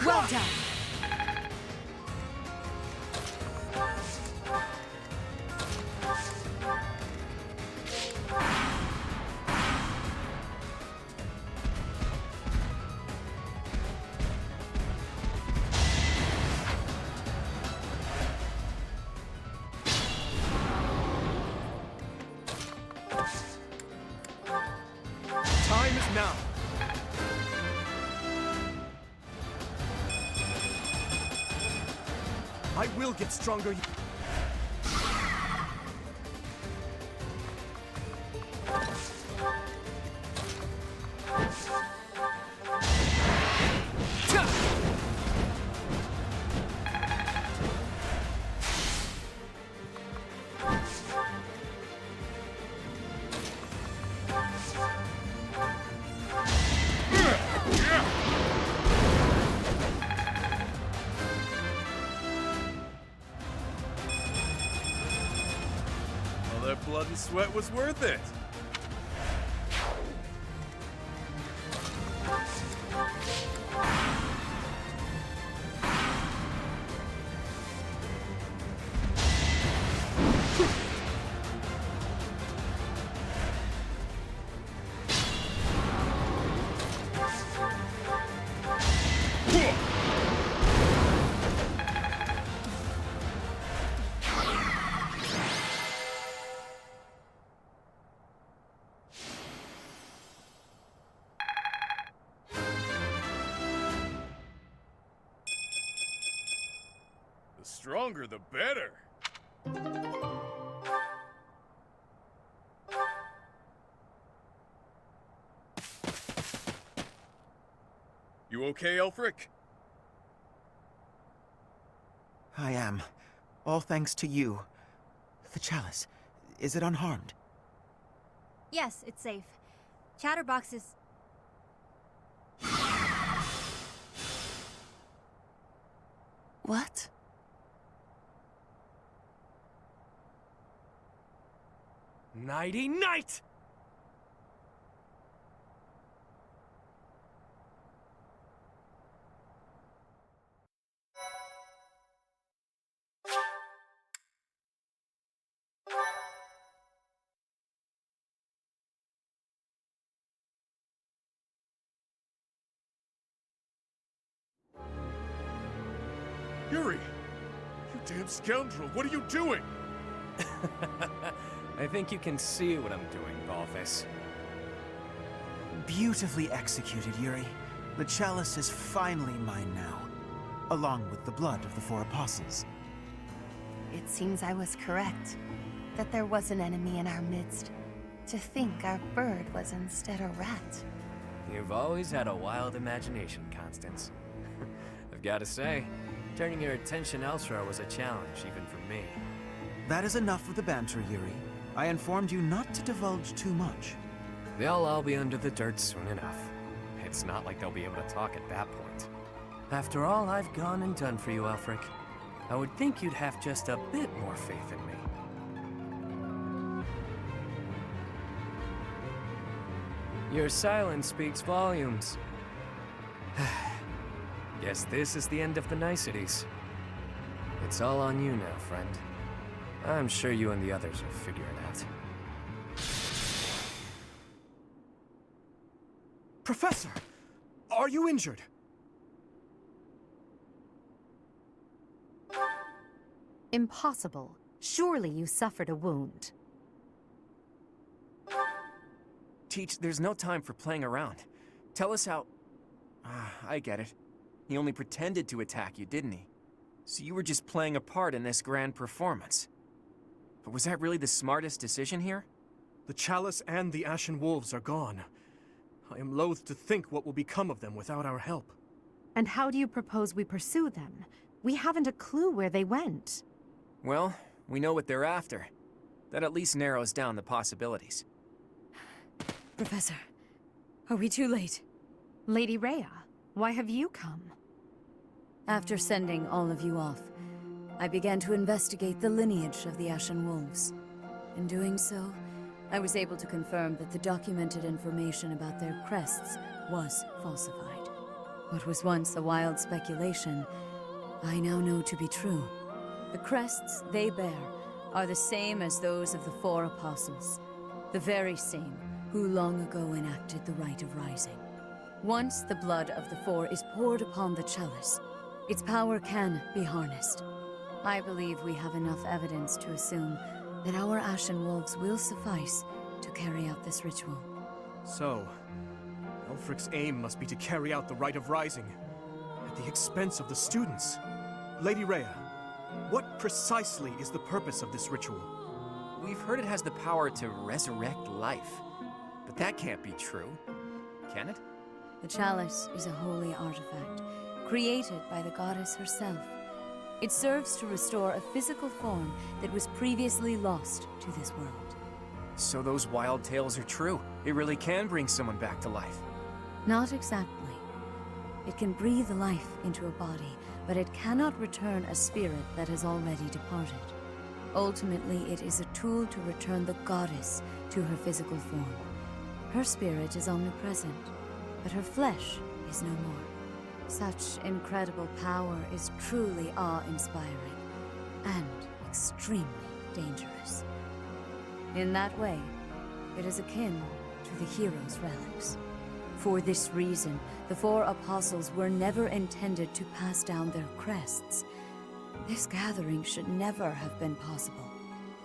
Well done. Time is now. I will get stronger. All that blood and sweat was worth it. stronger, the better. You okay, Elfric? I am. All thanks to you. The chalice, is it unharmed? Yes, it's safe. Chatterbox is... What? Nighty night! Yuri! You damn scoundrel, what are you doing? I think you can see what I'm doing, Balthus. Beautifully executed, Yuri. The chalice is finally mine now, along with the blood of the four apostles. It seems I was correct. That there was an enemy in our midst. To think our bird was instead a rat. You've always had a wild imagination, Constance. I've got to say, turning your attention elsewhere was a challenge, even for me. That is enough of the banter, Yuri. I informed you not to divulge too much. They'll all be under the dirt soon enough. It's not like they'll be able to talk at that point. After all I've gone and done for you, Elfric, I would think you'd have just a bit more faith in me. Your silence speaks volumes. Guess this is the end of the niceties. It's all on you now, friend. I'm sure you and the others will figure it out. Professor! Are you injured? Impossible. Surely you suffered a wound. Teach, there's no time for playing around. Tell us how... I get it. He only pretended to attack you, didn't he? So you were just playing a part in this grand performance. But was that really the smartest decision here? The chalice and the Ashen Wolves are gone. I am loath to think what will become of them without our help. And how do you propose we pursue them? We haven't a clue where they went. Well, we know what they're after. That at least narrows down the possibilities. Professor, are we too late? Lady Rhea, why have you come? After sending all of you off, I began to investigate the lineage of the Ashen Wolves. In doing so, I was able to confirm that the documented information about their crests was falsified. What was once a wild speculation, I now know to be true. The crests they bear are the same as those of the four apostles, the very same who long ago enacted the Rite of Rising. Once the blood of the four is poured upon the chalice, its power can be harnessed. I believe we have enough evidence to assume that our Ashen Wolves will suffice to carry out this ritual. So, Elfric's aim must be to carry out the Rite of Rising, at the expense of the students. Lady Rhea, what precisely is the purpose of this ritual? We've heard it has the power to resurrect life, but that can't be true, can it? The chalice is a holy artifact, created by the goddess herself. It serves to restore a physical form that was previously lost to this world. So those wild tales are true. It really can bring someone back to life. Not exactly. It can breathe life into a body, but it cannot return a spirit that has already departed. Ultimately, it is a tool to return the goddess to her physical form. Her spirit is omnipresent, but her flesh is no more. Such incredible power is truly awe-inspiring and extremely dangerous. In that way, it is akin to the hero's relics. For this reason, the four apostles were never intended to pass down their crests. This gathering should never have been possible.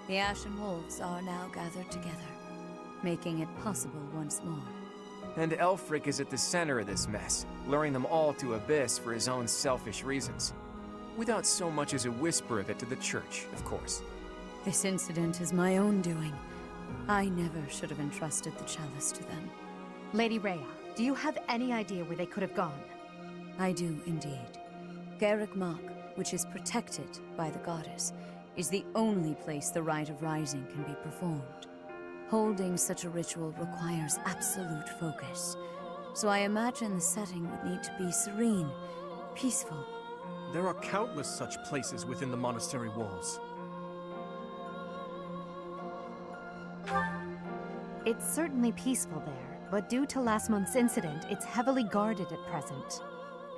The Ashen Wolves are now gathered together, making it possible once more. And Elfric is at the center of this mess, luring them all to Abyss for his own selfish reasons. Without so much as a whisper of it to the church, of course. This incident is my own doing. I never should have entrusted the chalice to them. Lady Rhea, do you have any idea where they could have gone? I do indeed. Garrick Mach, which is protected by the goddess, is the only place the rite of rising can be performed. Holding such a ritual requires absolute focus, so I imagine the setting would need to be serene, peaceful. There are countless such places within the monastery walls. It's certainly peaceful there, but due to last month's incident, it's heavily guarded at present.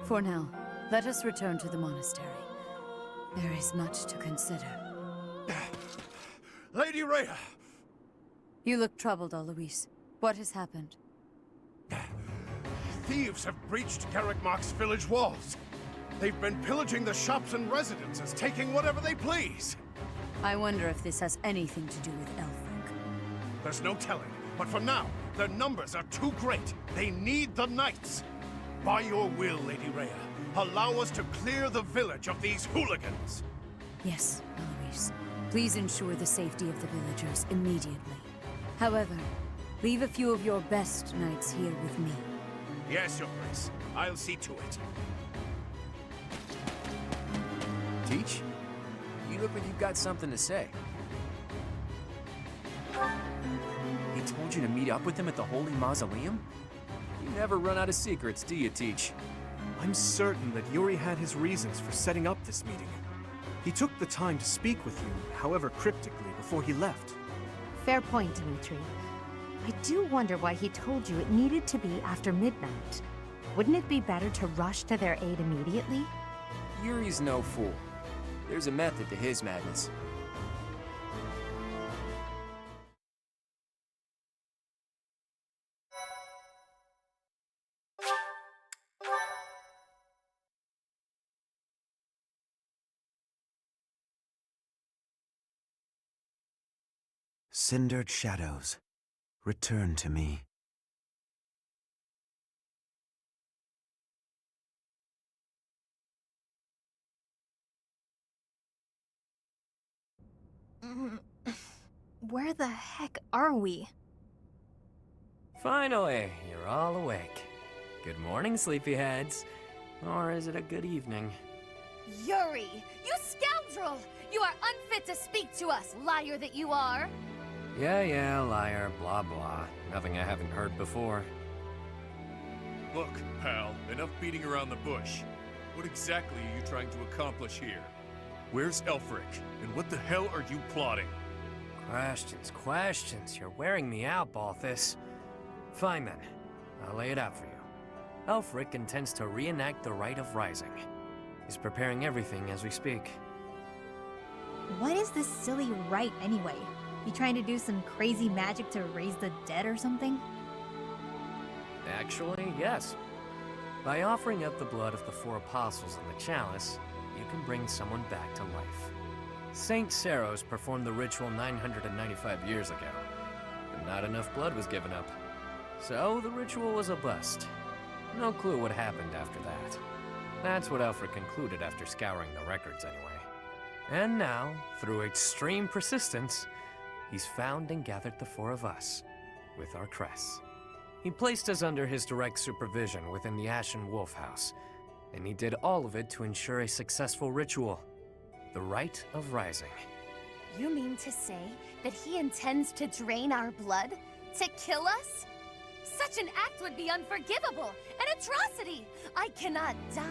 For now, let us return to the monastery. There is much to consider. Lady Rhea! You look troubled, Alois. What has happened? Thieves have breached Garrick Mach's village walls. They've been pillaging the shops and residences, taking whatever they please. I wonder if this has anything to do with Elfric. There's no telling, but for now, their numbers are too great. They need the knights. By your will, Lady Rhea, allow us to clear the village of these hooligans. Yes, Alois. Please ensure the safety of the villagers immediately. However, leave a few of your best knights here with me. Yes, Your Grace. I'll see to it. Teach? You look like you've got something to say. He told you to meet up with him at the Holy Mausoleum? You never run out of secrets, do you, Teach? I'm certain that Yuri had his reasons for setting up this meeting. He took the time to speak with you, however cryptically, before he left. Fair point, Dimitri. I do wonder why he told you it needed to be after midnight. Wouldn't it be better to rush to their aid immediately? Yuri's no fool. There's a method to his madness. Cindered shadows, return to me. Where the heck are we? Finally, you're all awake. Good morning, sleepyheads. Or is it a good evening? Yuri, you scoundrel! You are unfit to speak to us, liar that you are! Yeah, liar, blah blah. Nothing I haven't heard before. Look, pal, enough beating around the bush. What exactly are you trying to accomplish here? Where's Elfric, and what the hell are you plotting? Questions. You're wearing me out, Balthus. Fine then. I'll lay it out for you. Elfric intends to reenact the Rite of Rising. He's preparing everything as we speak. What is this silly rite anyway? You trying to do some crazy magic to raise the dead or something? Actually, yes. By offering up the blood of the 4 apostles in the chalice, you can bring someone back to life. Saint Saros performed the ritual 995 years ago, but not enough blood was given up. So the ritual was a bust. No clue what happened after that. That's what Alfred concluded after scouring the records anyway. And now, through extreme persistence, he's found and gathered the 4 of us, with our crests. He placed us under his direct supervision within the Ashen Wolf House, and he did all of it to ensure a successful ritual. The Rite of Rising. You mean to say that he intends to drain our blood? To kill us? Such an act would be unforgivable, an atrocity! I cannot die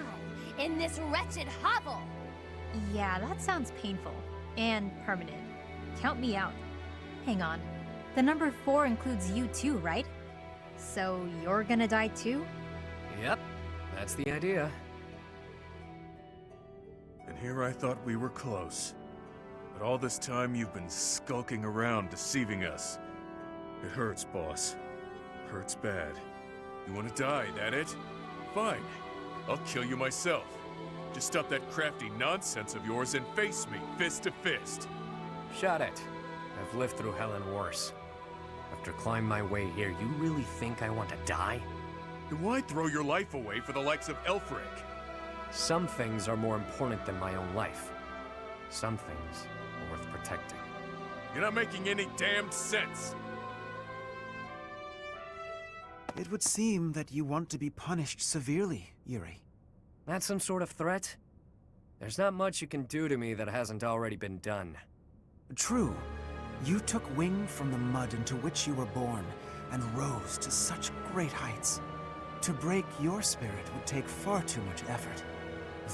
in this wretched hovel! Yeah, that sounds painful. And permanent. Count me out. Hang on. The number 4 includes you too, right? So you're gonna die too? Yep, that's the idea. And here I thought we were close. But all this time you've been skulking around, deceiving us. It hurts, boss. Hurts bad. You want to die, that it? Fine. I'll kill you myself. Just stop that crafty nonsense of yours and face me, fist to fist. Shut it. I've lived through hell and worse. After climbing my way here, you really think I want to die? Then why throw your life away for the likes of Elfric? Some things are more important than my own life. Some things are worth protecting. You're not making any damn sense. It would seem that you want to be punished severely, Yuri. That's some sort of threat? There's not much you can do to me that hasn't already been done. True. You took wing from the mud into which you were born, and rose to such great heights. To break your spirit would take far too much effort.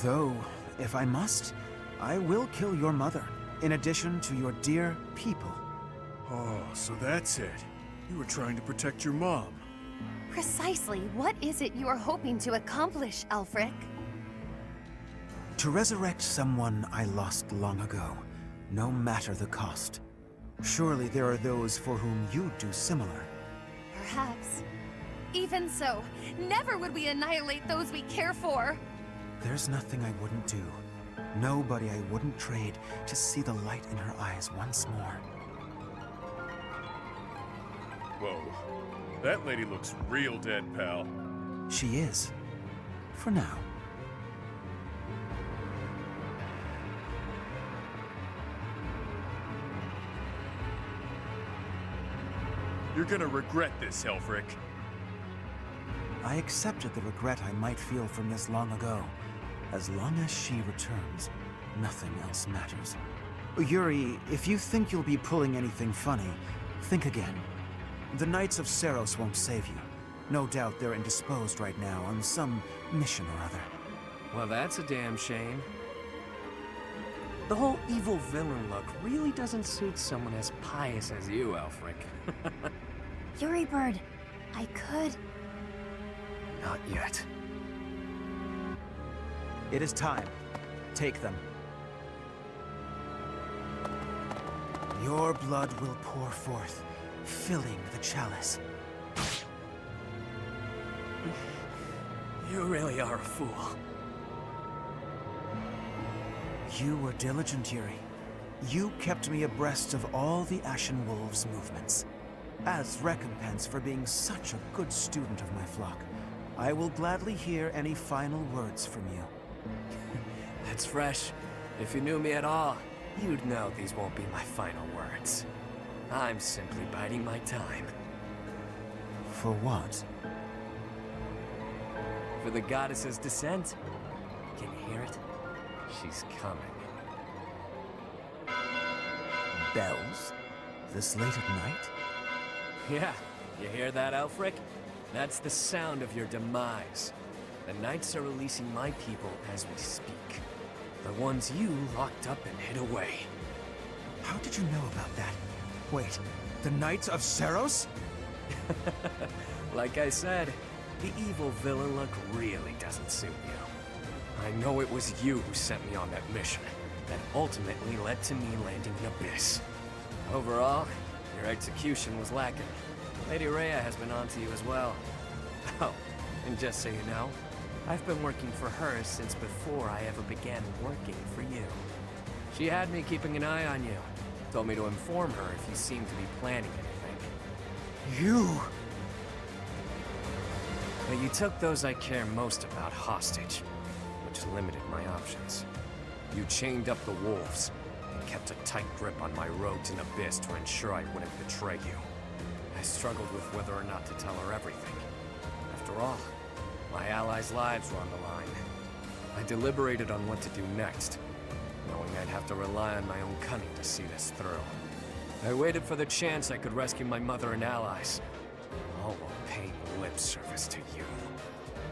Though, if I must, I will kill your mother, in addition to your dear people. Oh, so that's it. You were trying to protect your mom. Precisely, what is it you are hoping to accomplish, Elfric? To resurrect someone I lost long ago, no matter the cost. Surely there are those for whom you'd do similar. Perhaps. Even so, never would we annihilate those we care for. There's nothing I wouldn't do. Nobody I wouldn't trade to see the light in her eyes once more. Whoa. That lady looks real dead, pal. She is. For now. You're gonna regret this, Elfric. I accepted the regret I might feel from this long ago. As long as she returns, nothing else matters. Yuri, if you think you'll be pulling anything funny, think again. The Knights of Seros won't save you. No doubt they're indisposed right now on some mission or other. Well, that's a damn shame. The whole evil villain look really doesn't suit someone as pious as you, Elfric. Yuri Bird, I could... Not yet. It is time. Take them. Your blood will pour forth, filling the chalice. You really are a fool. You were diligent, Yuri. You kept me abreast of all the Ashen Wolves' movements. As recompense for being such a good student of my flock, I will gladly hear any final words from you. That's fresh. If you knew me at all, you'd know these won't be my final words. I'm simply biding my time. For what? For the goddess's descent. Can you hear it? She's coming. Bells? This late at night? Yeah, you hear that, Elfric? That's the sound of your demise. The Knights are releasing my people as we speak. The ones you locked up and hid away. How did you know about that? Wait, the Knights of Seros? Like I said, the evil villain look really doesn't suit you. I know it was you who sent me on that mission that ultimately led to me landing in Abyss. Overall, your execution was lacking. Lady Rhea has been on to you as well. Oh, and just so you know, I've been working for her since before I ever began working for you. She had me keeping an eye on you. Told me to inform her if you seemed to be planning anything. You... But you took those I care most about hostage, which limited my options. You chained up the wolves, and kept a tight grip on my rogues in Abyss to ensure I wouldn't betray you. I struggled with whether or not to tell her everything. After all, my allies' lives were on the line. I deliberated on what to do next, knowing I'd have to rely on my own cunning to see this through. I waited for the chance I could rescue my mother and allies, all while paying lip service to you.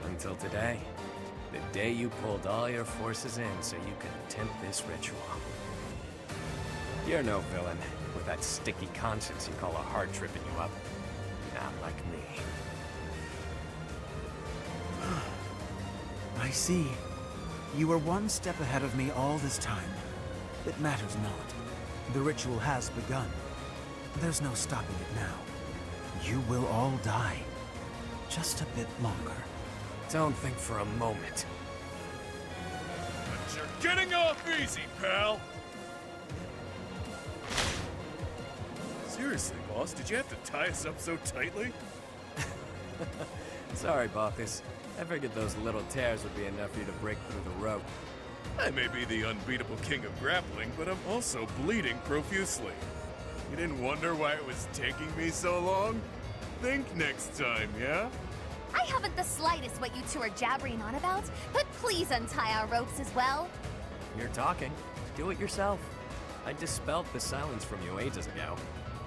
Until today, the day you pulled all your forces in so you could attempt this ritual. You're no villain, with that sticky conscience you call a heart tripping you up. Not like me. I see. You were one step ahead of me all this time. It matters not. The ritual has begun. There's no stopping it now. You will all die. Just a bit longer. Don't think for a moment. But you're getting off easy, pal! Seriously, boss, did you have to tie us up so tightly? Sorry, Baucus. I figured those little tears would be enough for you to break through the rope. I may be the unbeatable king of grappling, but I'm also bleeding profusely. You didn't wonder why it was taking me so long? Think next time, yeah? I haven't the slightest what you two are jabbering on about, but please untie our ropes as well. You're talking. Do it yourself. I dispelled the silence from you ages ago.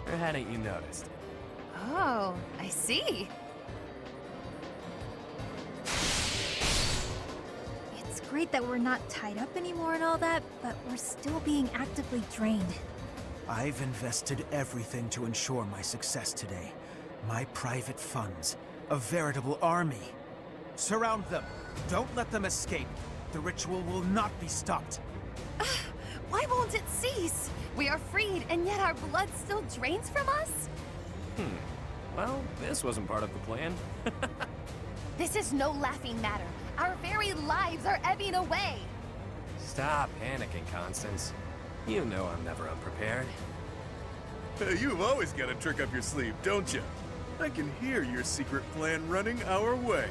Or hadn't you noticed? Oh, I see. It's great that we're not tied up anymore and all that, but we're still being actively drained. I've invested everything to ensure my success today. My private funds. A veritable army. Surround them. Don't let them escape. The ritual will not be stopped. Why won't it cease? We are freed, and yet our blood still drains from us? Well, this wasn't part of the plan. This is no laughing matter. Our very lives are ebbing away. Stop panicking, Constance. You know I'm never unprepared. You've always got a trick up your sleeve, don't you? I can hear your secret plan running our way.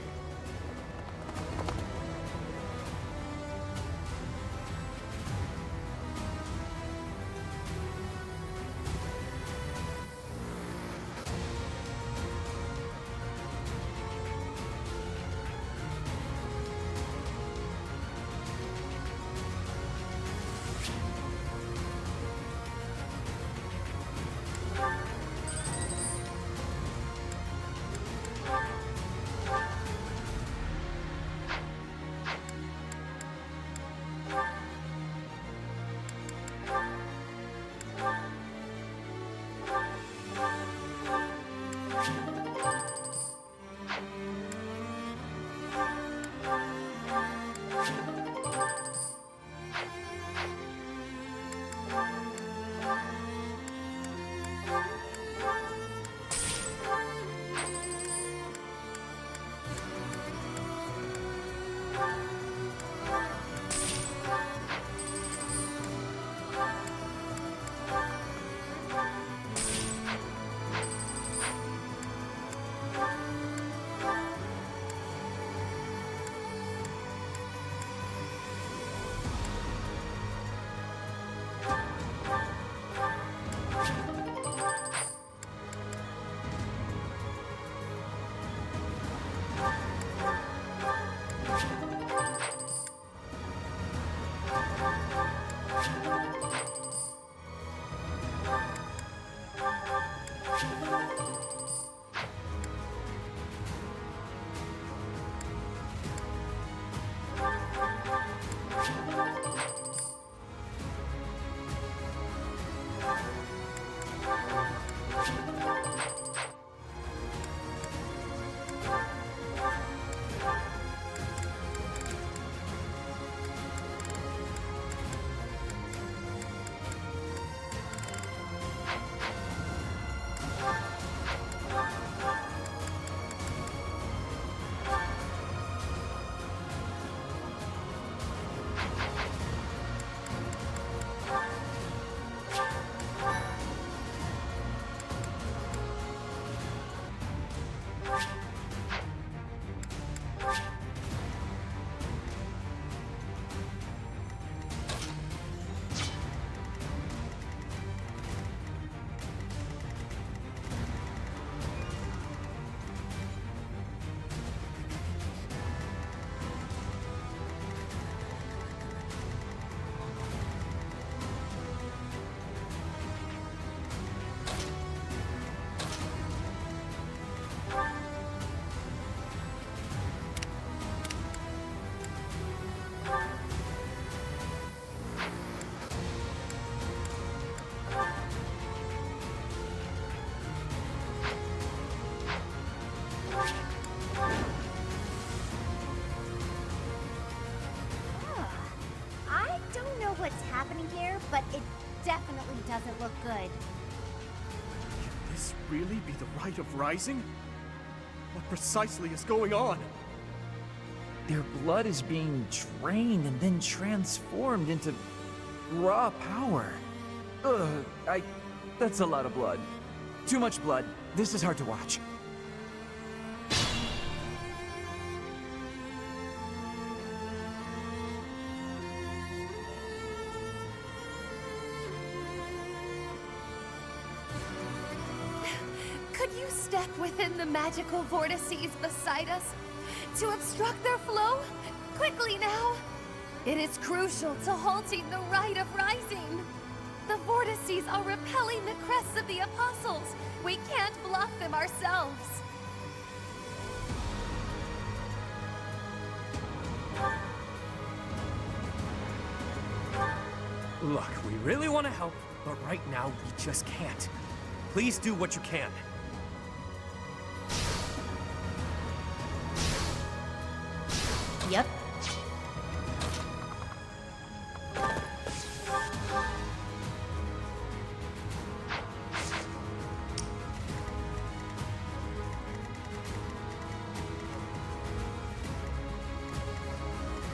but it definitely doesn't look good. Can this really be the rite of rising? What precisely is going on? Their blood is being drained and then transformed into raw power. That's a lot of blood. Too much blood. This is hard to watch. within the magical vortices beside us to obstruct their flow? Quickly now! It is crucial to halting the Rite of Rising. The vortices are repelling the crests of the Apostles. We can't block them ourselves. Look, we really want to help, but right now we just can't. Please do what you can. Yep.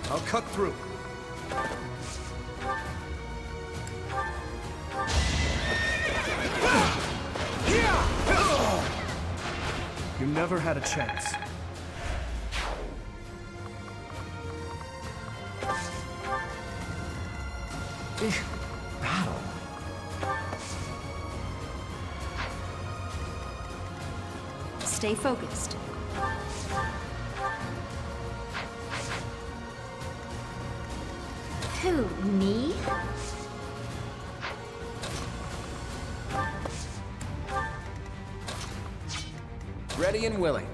I'll cut through. You never had a chance. Battle. Stay focused. Who, me? Ready and willing.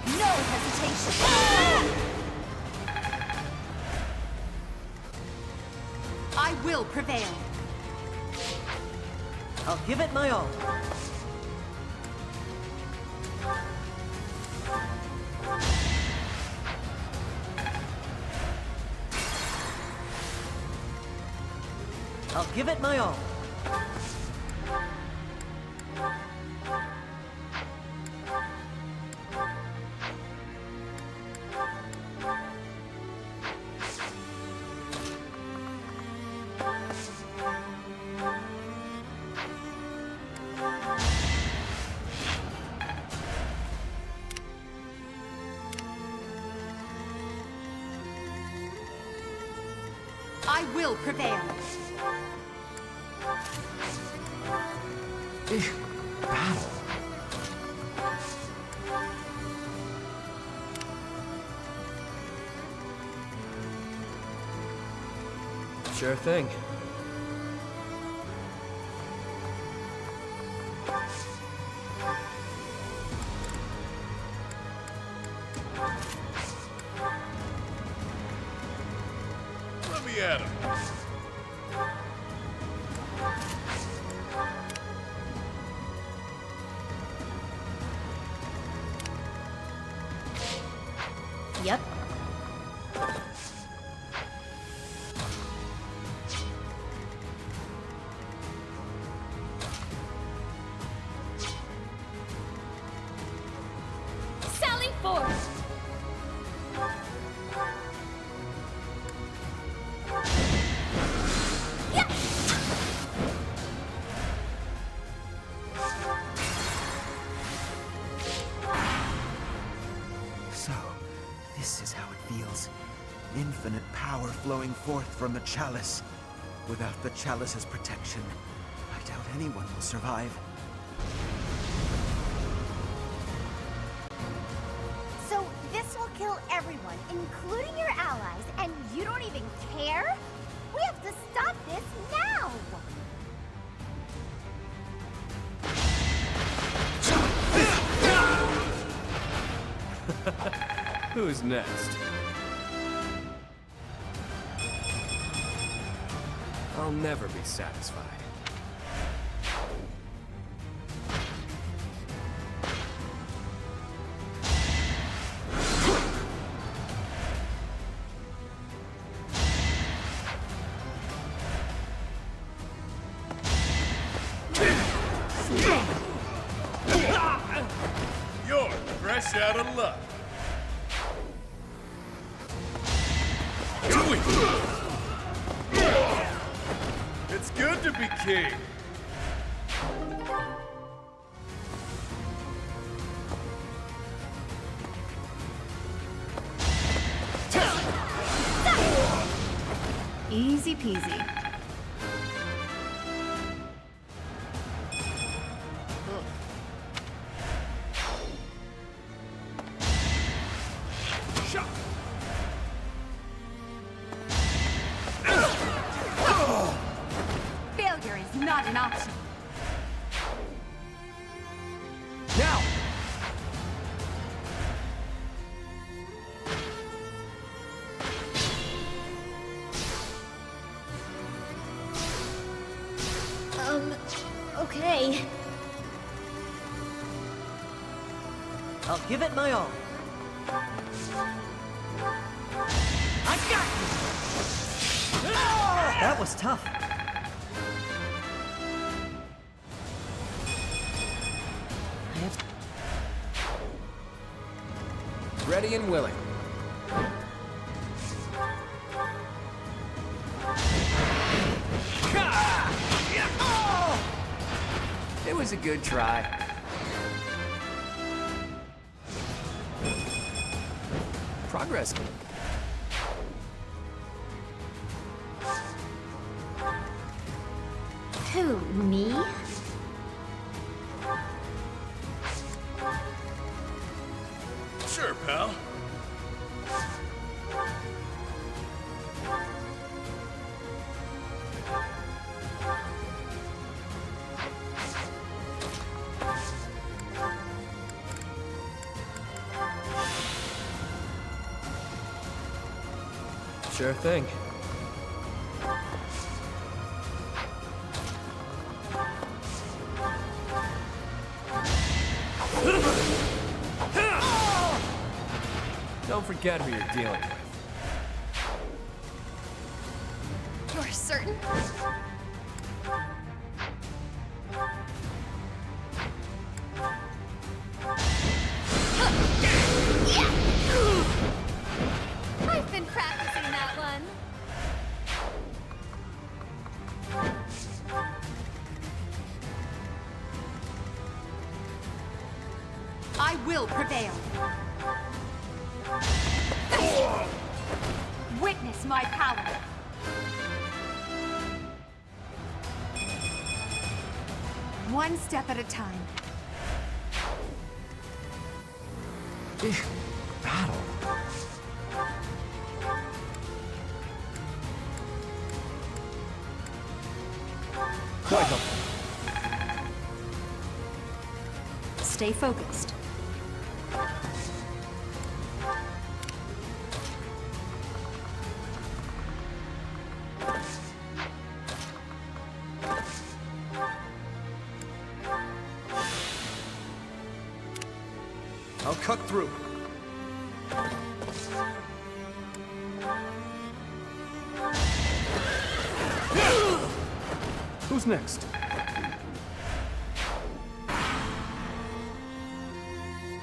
No hesitation! I will prevail. I'll give it my all. I'll give it my all. I will prevail. Battle. Sure thing. Let me at him. Yep. Sally forth! So, this is how it feels. Infinite power flowing forth from the chalice. Without the chalice's protection, I doubt anyone will survive. So this will kill everyone, including your allies, and you don't even care? We have to stop this now! Who's next? I'll never be satisfied. Yours! fresh out of luck. It's good to be king. Easy peasy. Failure is not an option. Now! Okay. I'll give it my all. I got you! That was tough. Ready and willing. It was a good try. Progress. Who, me? Sure, pal. Sure thing. Don't forget who you're dealing with. You're certain? I've been practicing that one. I will prevail. Witness my power. One step at a time. Battle. Quite helpful. Stay focused. I'll cut through. Who's next?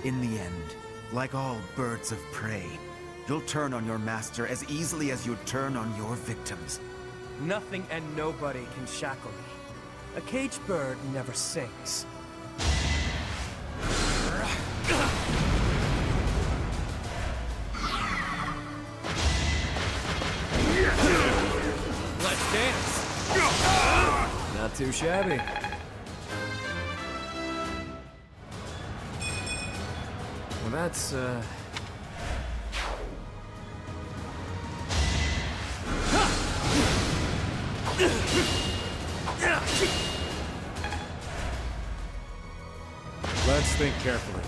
In the end, like all birds of prey, you'll turn on your master as easily as you'd turn on your victims. Nothing and nobody can shackle me. A caged bird never sings. Let's dance. Not too shabby. Well, that's, Let's think carefully.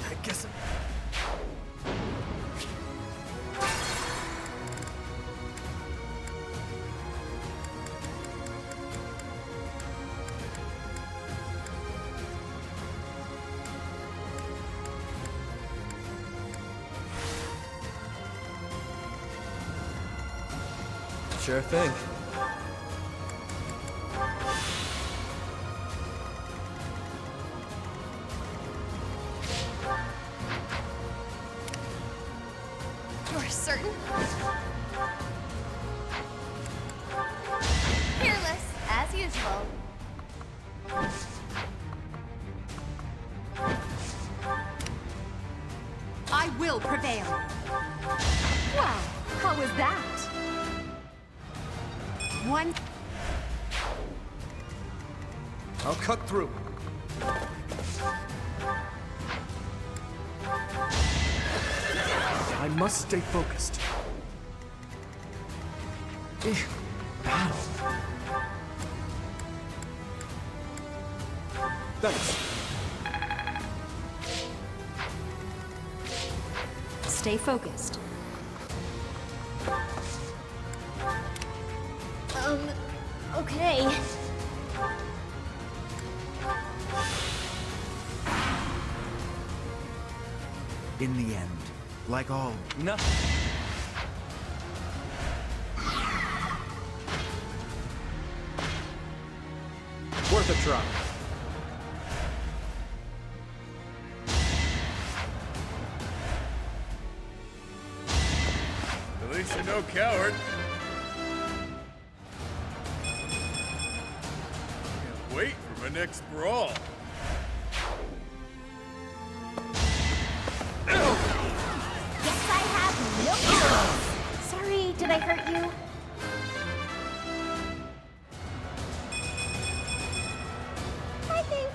I guess Sure thing. You're certain? Fearless, as usual. I will prevail. Wow, how was that? One. I'll cut through. I must stay focused. Battle. Thanks. Stay focused. Okay. In the end, like all... Nothing. Worth a try. At least you're no coward. Can't wait for my next brawl. Guess I have no choice. Sorry, did I hurt you? I think...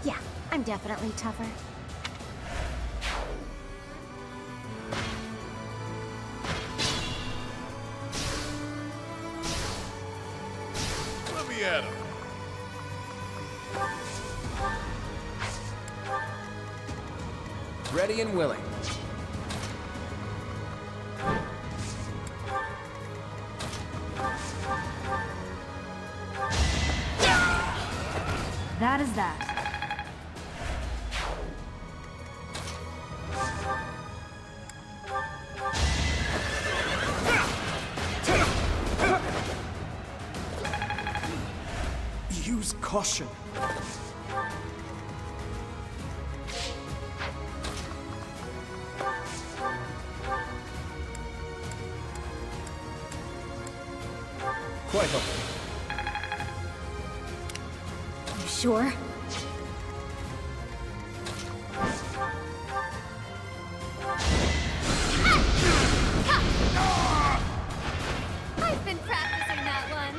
Yeah, I'm definitely tougher. Let me at him. Ready and willing. That is that. Use caution. Quite helpful. You sure? I've been practicing that one.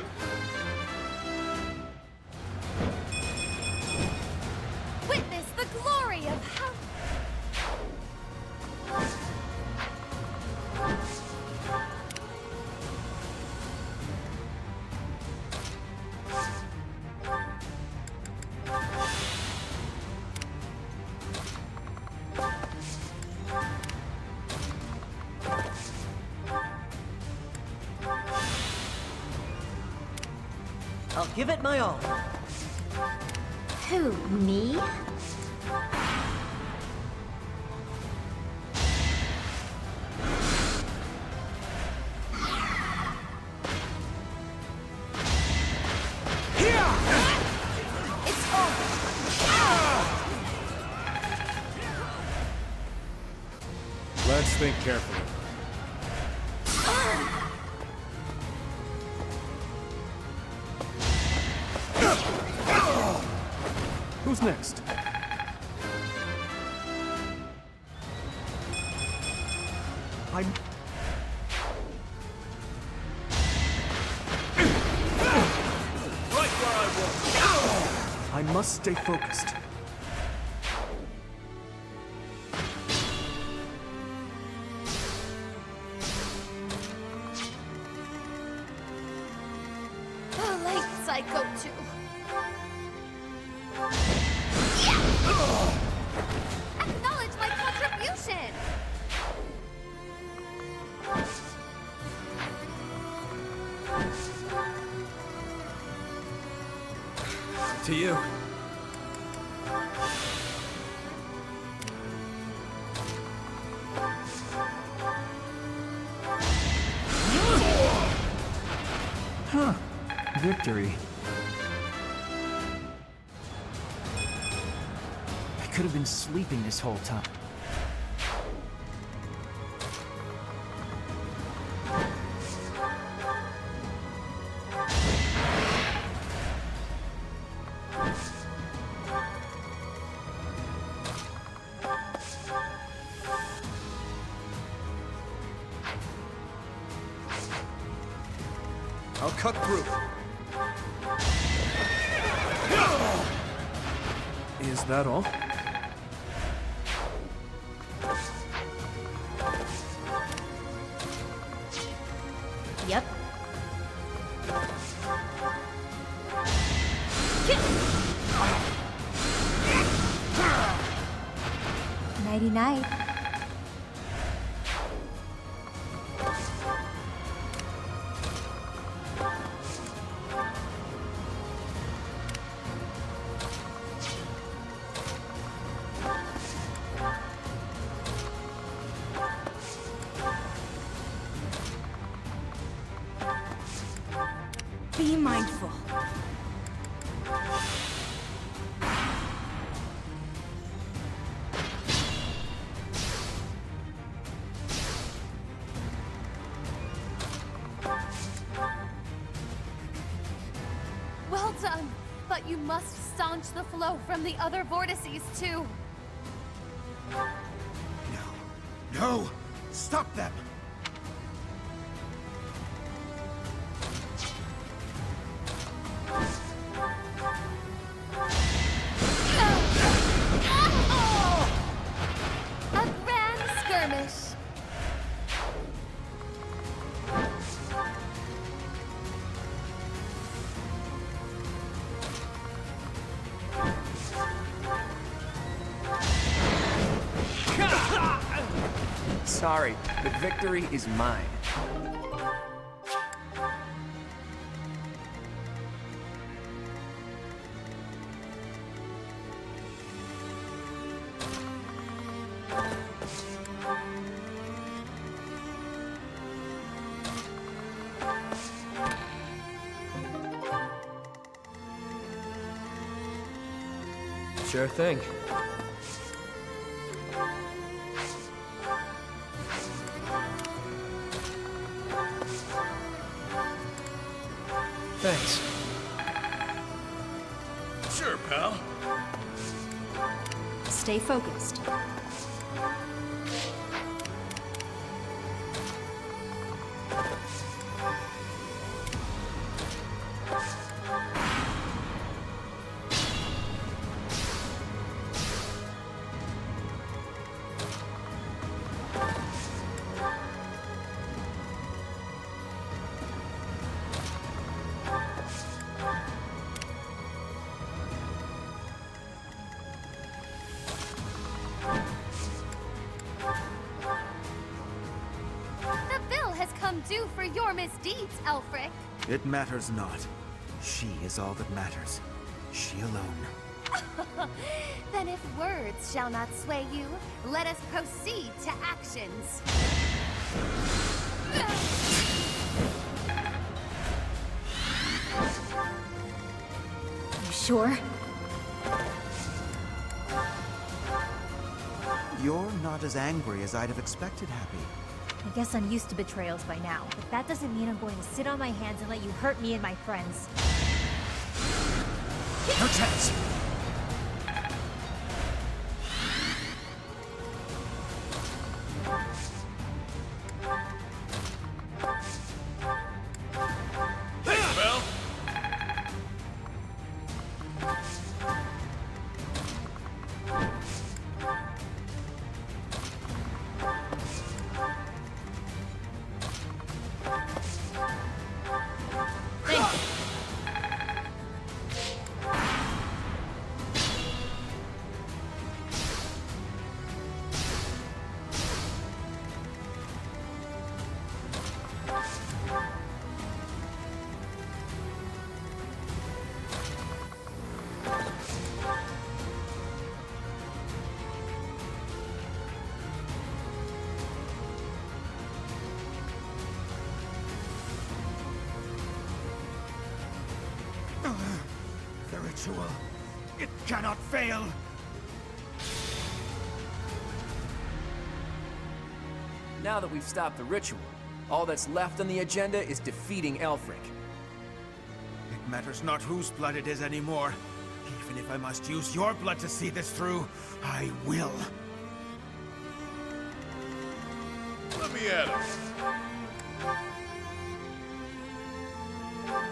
Witness the glory of how... I'll give it my all. Who, me? It's over. Let's think carefully. Who's next? I'm... Right where I was. I must stay focused. The lengths I go to. Acknowledge my contribution! To you. Huh. Victory. I could have been sleeping this whole time. I'll cut through. Is that all? Yep. 99. Be mindful. Well done! But you must staunch the flow from the other vortices, too. No! Stop them! A grand skirmish! Sorry, the victory is mine. Sure thing. Thanks. Sure, pal. Stay focused. The bill has come due for your misdeeds, Elfric. It matters not. She is all that matters. She alone. Then if words shall not sway you, let us proceed to actions. You sure? You're not as angry as I'd have expected, Happy. I guess I'm used to betrayals by now, but that doesn't mean I'm going to sit on my hands and let you hurt me and my friends. No chance! Thanks, pal! ritual. It cannot fail. Now that we've stopped the ritual, all that's left on the agenda is defeating Elfric. It matters not whose blood it is anymore. Even if I must use your blood to see this through, I will. Let me at it.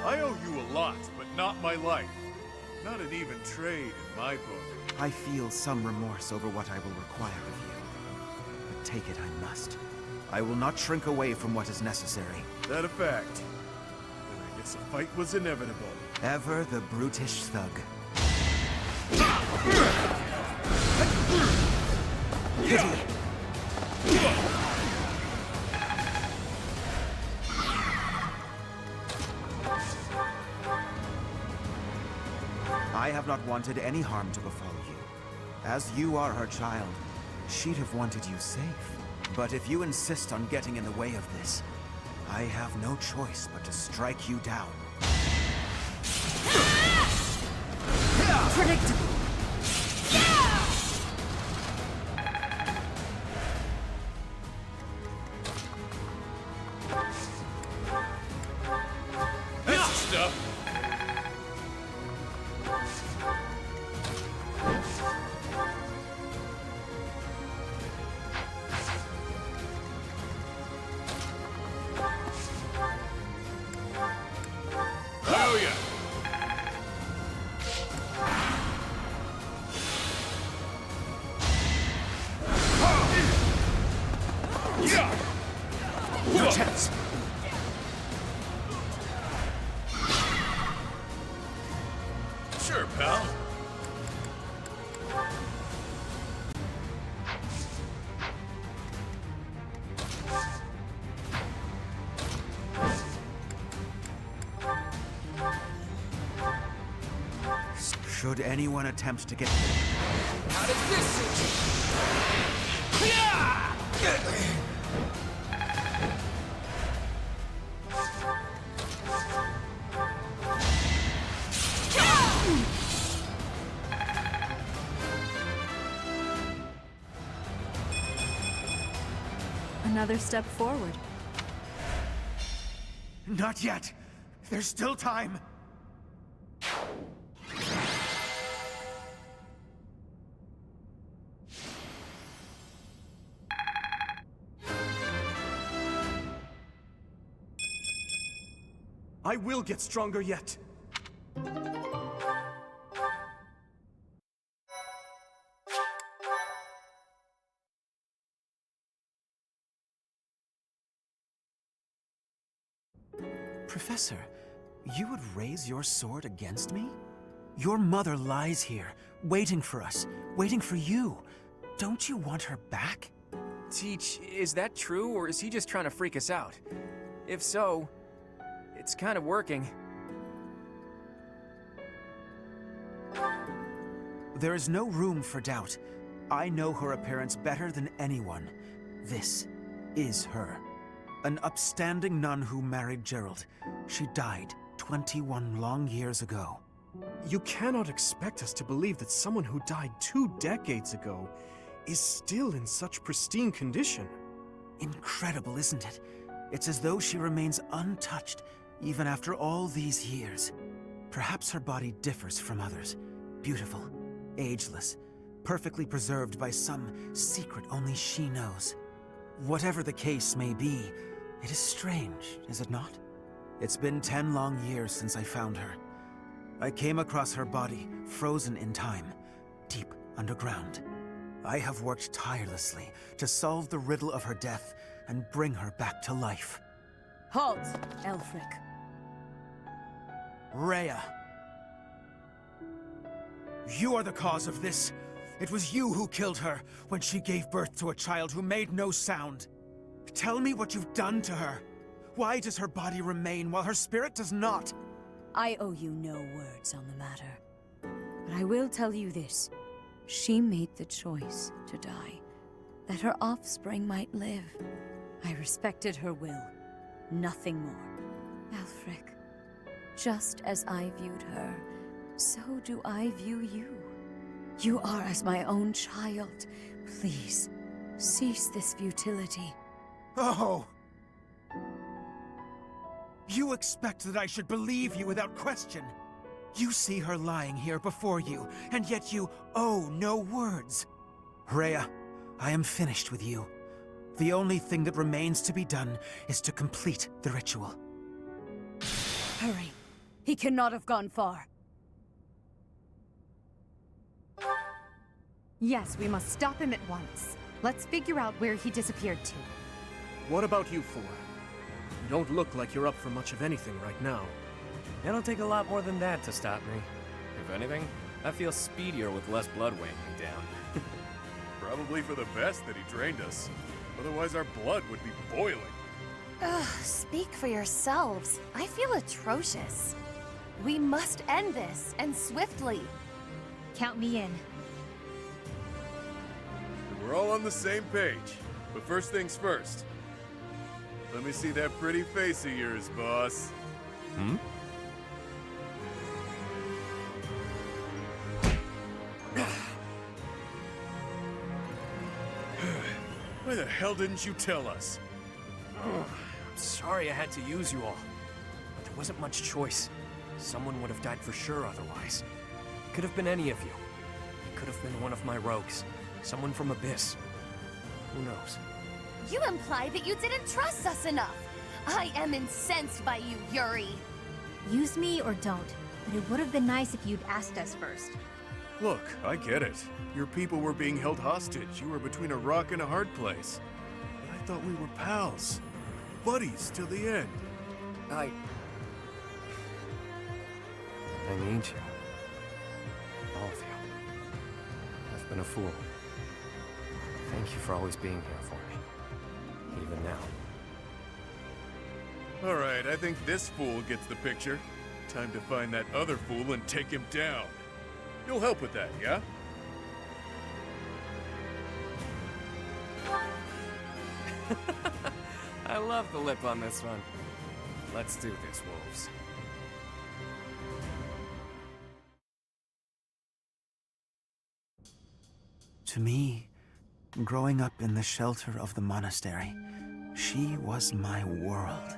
I owe you a lot, but not my life. Not an even trade in my book. I feel some remorse over what I will require of you. But take it I must. I will not shrink away from what is necessary. That a fact. Then I guess a fight was inevitable. Ever the brutish thug. Pity. I have not wanted any harm to befall you. As you are her child, she'd have wanted you safe. But if you insist on getting in the way of this, I have no choice but to strike you down. Predictable. That's the stuff. Oh yeah. No chance. Sure, pal. Should anyone attempt to get... How does this suit you? Another step forward. Not yet. There's still time. I will get stronger yet. Professor, you would raise your sword against me? Your mother lies here, waiting for us, waiting for you. Don't you want her back? Teach, is that true, or is he just trying to freak us out? If so, it's kind of working. There is no room for doubt. I know her appearance better than anyone. This is her. An upstanding nun who married Gerald. She died 21 long years ago. You cannot expect us to believe that someone who died 2 decades ago is still in such pristine condition. Incredible, isn't it? It's as though she remains untouched, even after all these years. Perhaps her body differs from others. Beautiful, ageless, perfectly preserved by some secret only she knows. Whatever the case may be, it is strange, is it not? It's been 10 long years since I found her. I came across her body, frozen in time, deep underground. I have worked tirelessly to solve the riddle of her death and bring her back to life. Halt, Elfric. Rhea. You are the cause of this. It was you who killed her when she gave birth to a child who made no sound. Tell me what you've done to her. Why does her body remain while her spirit does not? I owe you no words on the matter. But I will tell you this. She made the choice to die, that her offspring might live. I respected her will, nothing more. Elfric, just as I viewed her, so do I view you. You are as my own child. Please, cease this futility. Oh! You expect that I should believe you without question. You see her lying here before you, and yet you owe no words. Rhea, I am finished with you. The only thing that remains to be done is to complete the ritual. Hurry. He cannot have gone far. Yes, we must stop him at once. Let's figure out where he disappeared to. What about you four? You don't look like you're up for much of anything right now. It'll take a lot more than that to stop me. If anything, I feel speedier with less blood weighing me down. Probably for the best that he drained us. Otherwise our blood would be boiling. Ugh, speak for yourselves. I feel atrocious. We must end this, and swiftly. Count me in. We're all on the same page. But first things first. Let me see that pretty face of yours, boss. Hmm? Why the hell didn't you tell us? I'm sorry I had to use you all. But there wasn't much choice. Someone would have died for sure otherwise. It could have been any of you. It could have been one of my rogues. Someone from Abyss. Who knows? You imply that you didn't trust us enough. I am incensed by you, Yuri. Use me or don't, but it would have been nice if you'd asked us first. Look, I get it. Your people were being held hostage. You were between a rock and a hard place. But I thought we were pals. Buddies till the end. I need you. All of you. I've been a fool. Thank you for always being here for me. Even now. Alright, I think this fool gets the picture. Time to find that other fool and take him down. You'll help with that, yeah? I love the lip on this one. Let's do this, wolves. To me, growing up in the shelter of the monastery, she was my world.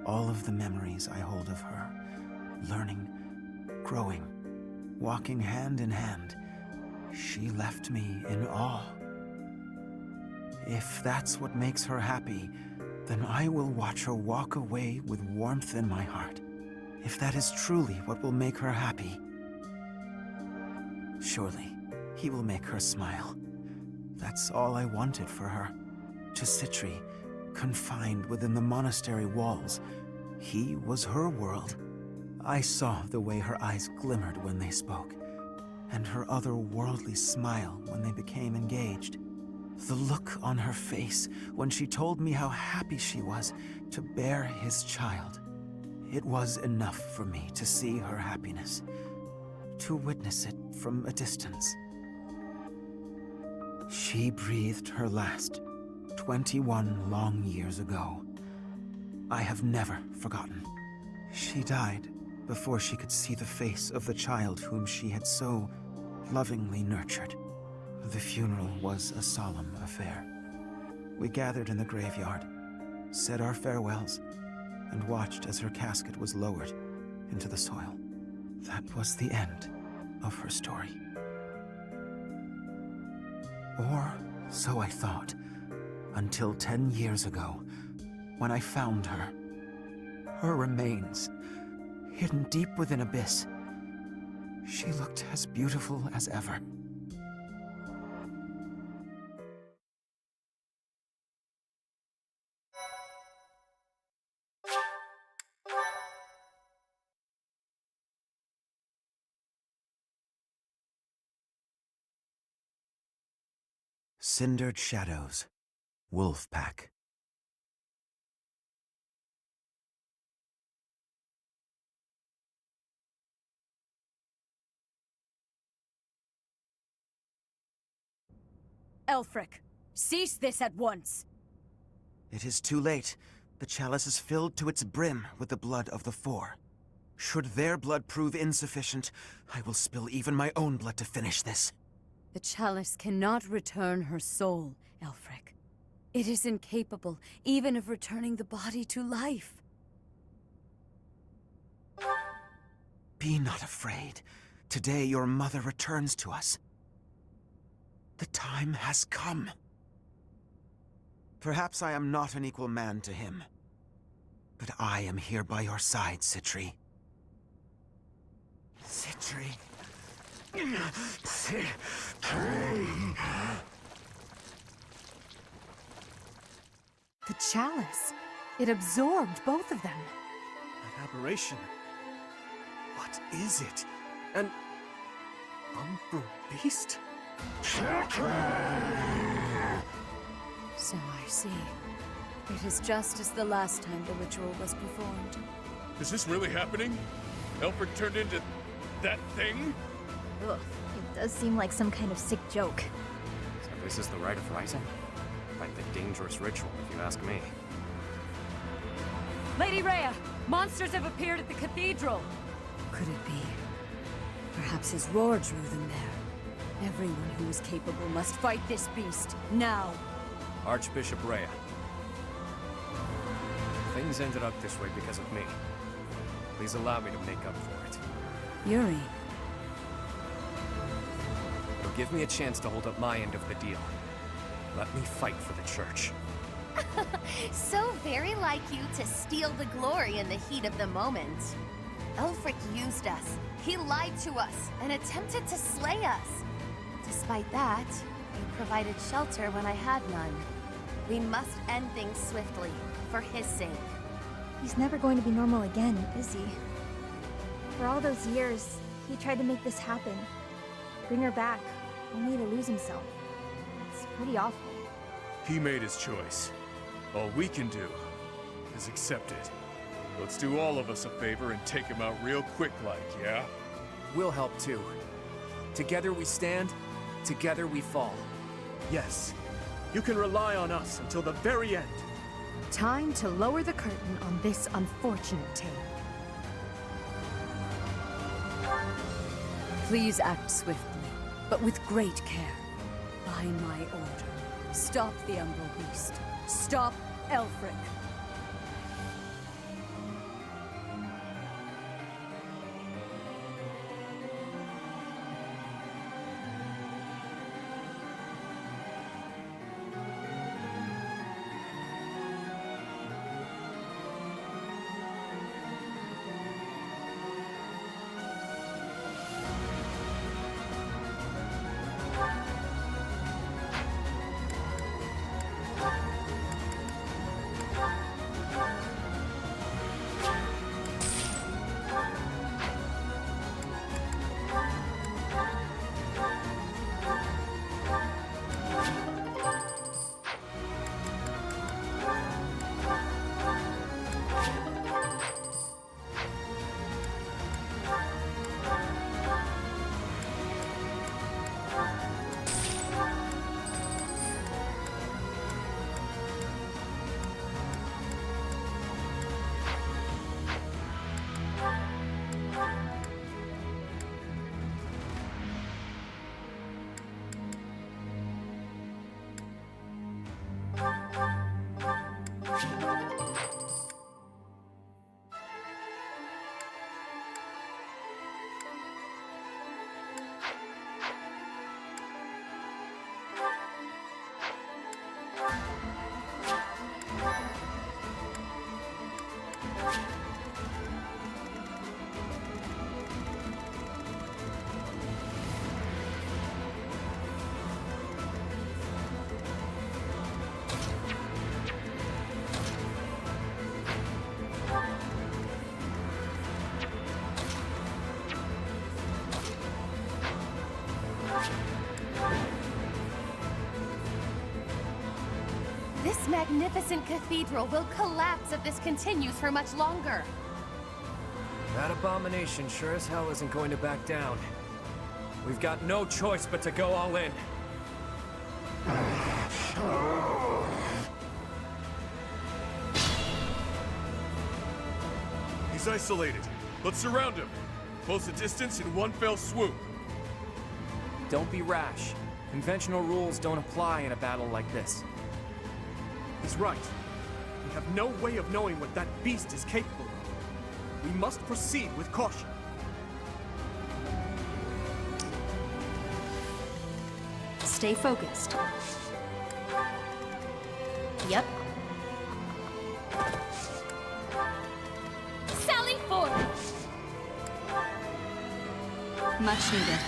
All of the memories I hold of her, learning, growing, walking hand in hand, she left me in awe. If that's what makes her happy, then I will watch her walk away with warmth in my heart. If that is truly what will make her happy, surely he will make her smile. That's all I wanted for her. To Citri, confined within the monastery walls, he was her world. I saw the way her eyes glimmered when they spoke, and her otherworldly smile when they became engaged. The look on her face when she told me how happy she was to bear his child. It was enough for me to see her happiness, to witness it from a distance. She breathed her last 21 long years ago. I have never forgotten. She died before she could see the face of the child whom she had so lovingly nurtured. The funeral was a solemn affair. We gathered in the graveyard, said our farewells, and watched as her casket was lowered into the soil. That was the end of her story. Or so I thought, until 10 years ago, when I found her. Her remains, hidden deep within Abyss. She looked as beautiful as ever. Cindered Shadows, Wolf Pack. Elfric, cease this at once! It is too late. The chalice is filled to its brim with the blood of the Four. Should their blood prove insufficient, I will spill even my own blood to finish this. The chalice cannot return her soul, Elfric. It is incapable even of returning the body to life. Be not afraid. Today your mother returns to us. The time has come. Perhaps I am not an equal man to him, but I am here by your side, Citri. Citri. The chalice. It absorbed both of them. That aberration. What is it? An umbral beast? So I see. It is just as the last time the ritual was performed. Is this really happening? Elfric turned into that thing? Ugh, it does seem like some kind of sick joke. So this is the Rite of Rising? Quite the dangerous ritual, if you ask me. Lady Rhea, monsters have appeared at the cathedral. Could it be? Perhaps his roar drew them there. Everyone who is capable must fight this beast, now. Archbishop Rhea. Things ended up this way because of me. Please allow me to make up for it. Yuri. It'll give me a chance to hold up my end of the deal. Let me fight for the church. So very like you to steal the glory in the heat of the moment. Elfric used us. He lied to us and attempted to slay us. Despite that, he provided shelter when I had none. We must end things swiftly, for his sake. He's never going to be normal again, is he? For all those years, he tried to make this happen. Bring her back, only to lose himself. It's pretty awful. He made his choice. All we can do is accept it. Let's do all of us a favor and take him out real quick like, yeah? We'll help too. Together we stand, together we fall. Yes, you can rely on us until the very end. Time to lower the curtain on this unfortunate tale. Please act swiftly, but with great care. By my order, stop the Umbral Beast. Stop Elfric. This magnificent cathedral will collapse if this continues for much longer. That abomination sure as hell isn't going to back down. We've got no choice but to go all in. He's isolated. Let's surround him. Close the distance in one fell swoop. Don't be rash. Conventional rules don't apply in a battle like this. He's right. We have no way of knowing what that beast is capable of. We must proceed with caution. Stay focused. Yep. Sally forward! Much needed.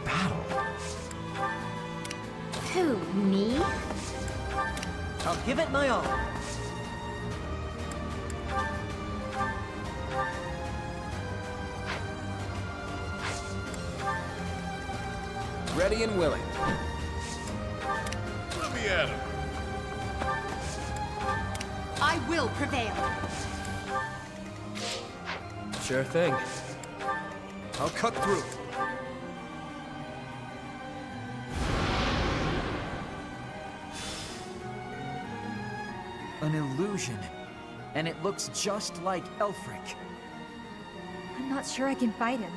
Battle. Who, me? I'll give it my all. Ready and willing. Let me at him. I will prevail. Sure thing. I'll cut through. An illusion. And it looks just like Elfric. I'm not sure I can fight him.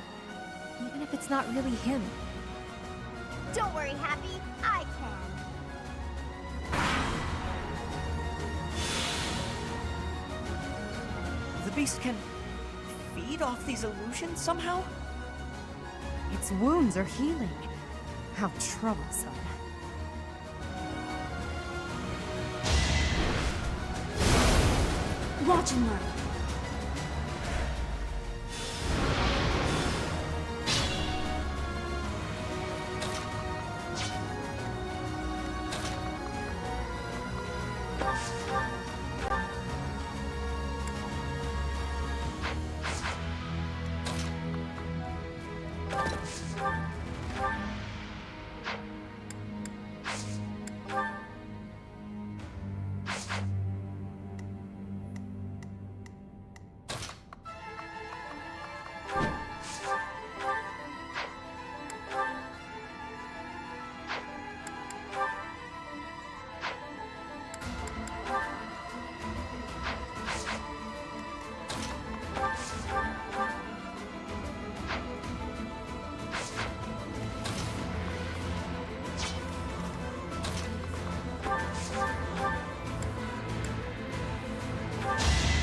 Even if it's not really him. Don't worry, Happy. I can. The beast can feed off these illusions somehow? Its wounds are healing. How troublesome. Watch and learn.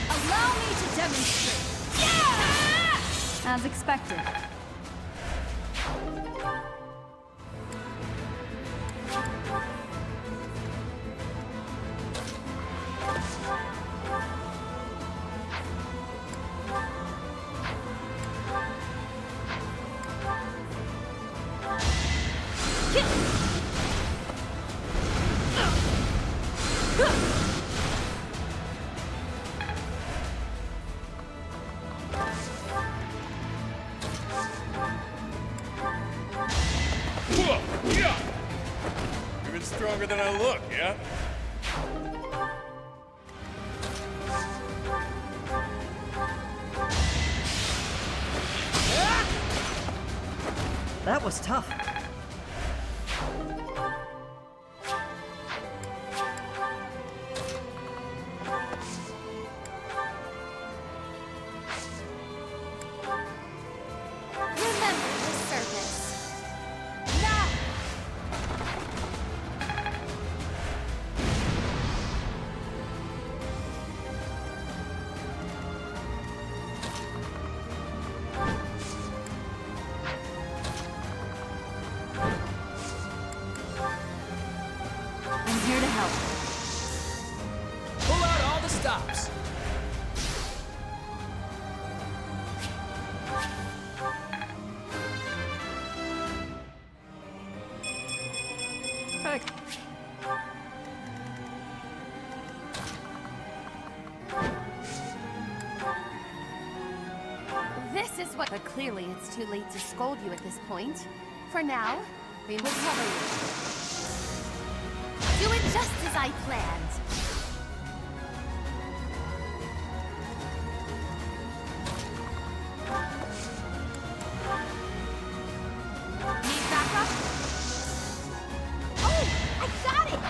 Allow me to demonstrate! Yeah! As expected. Even stronger than I look, yeah? That was tough. Remember the service. Now! I'm here to help. Pull out all the stops. Heck. This is what... But clearly it's too late to scold you at this point. For now, we will cover you. Do it just as I planned. Need backup? Oh, I got it!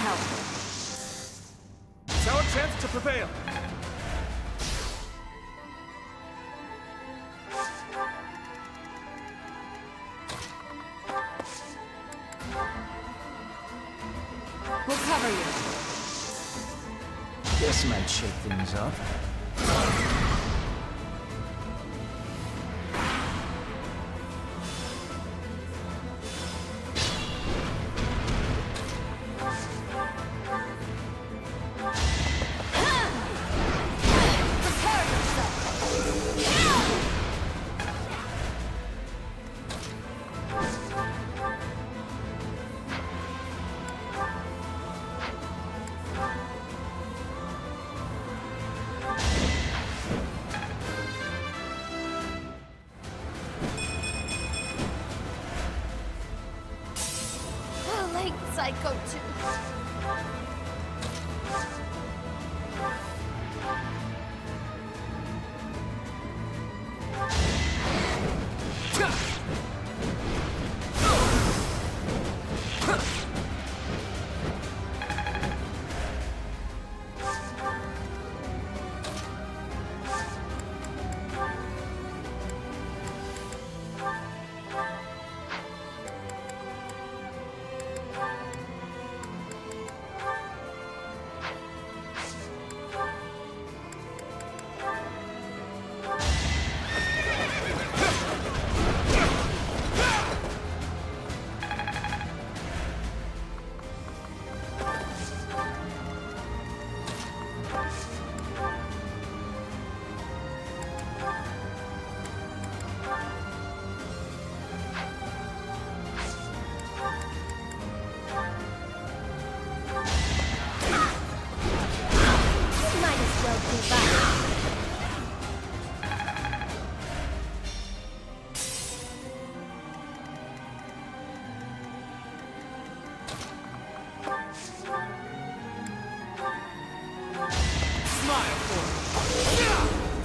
help. It's our chance to prevail. We'll cover you. This might shake things up. Late Psycho 2.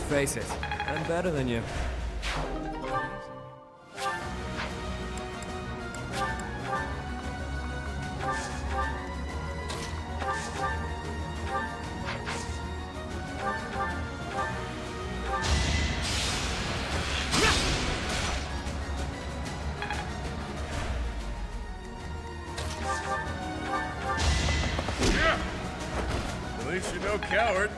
Face it, I'm better than you. At least you're no coward.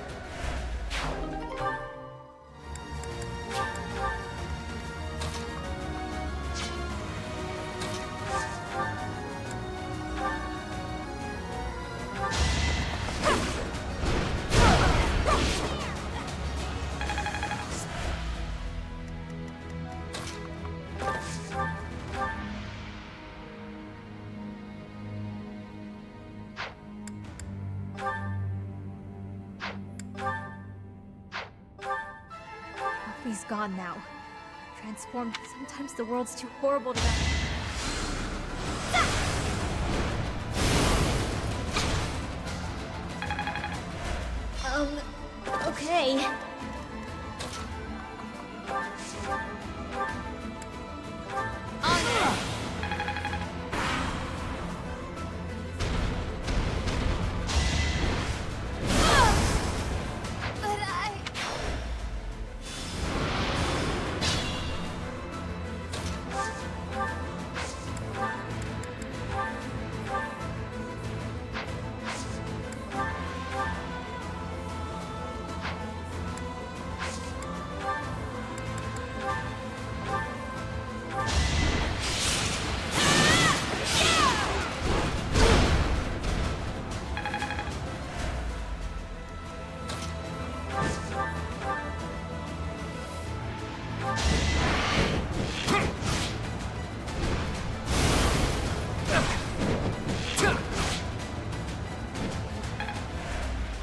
He's gone now. Transformed. Sometimes the world's too horrible to die. Okay.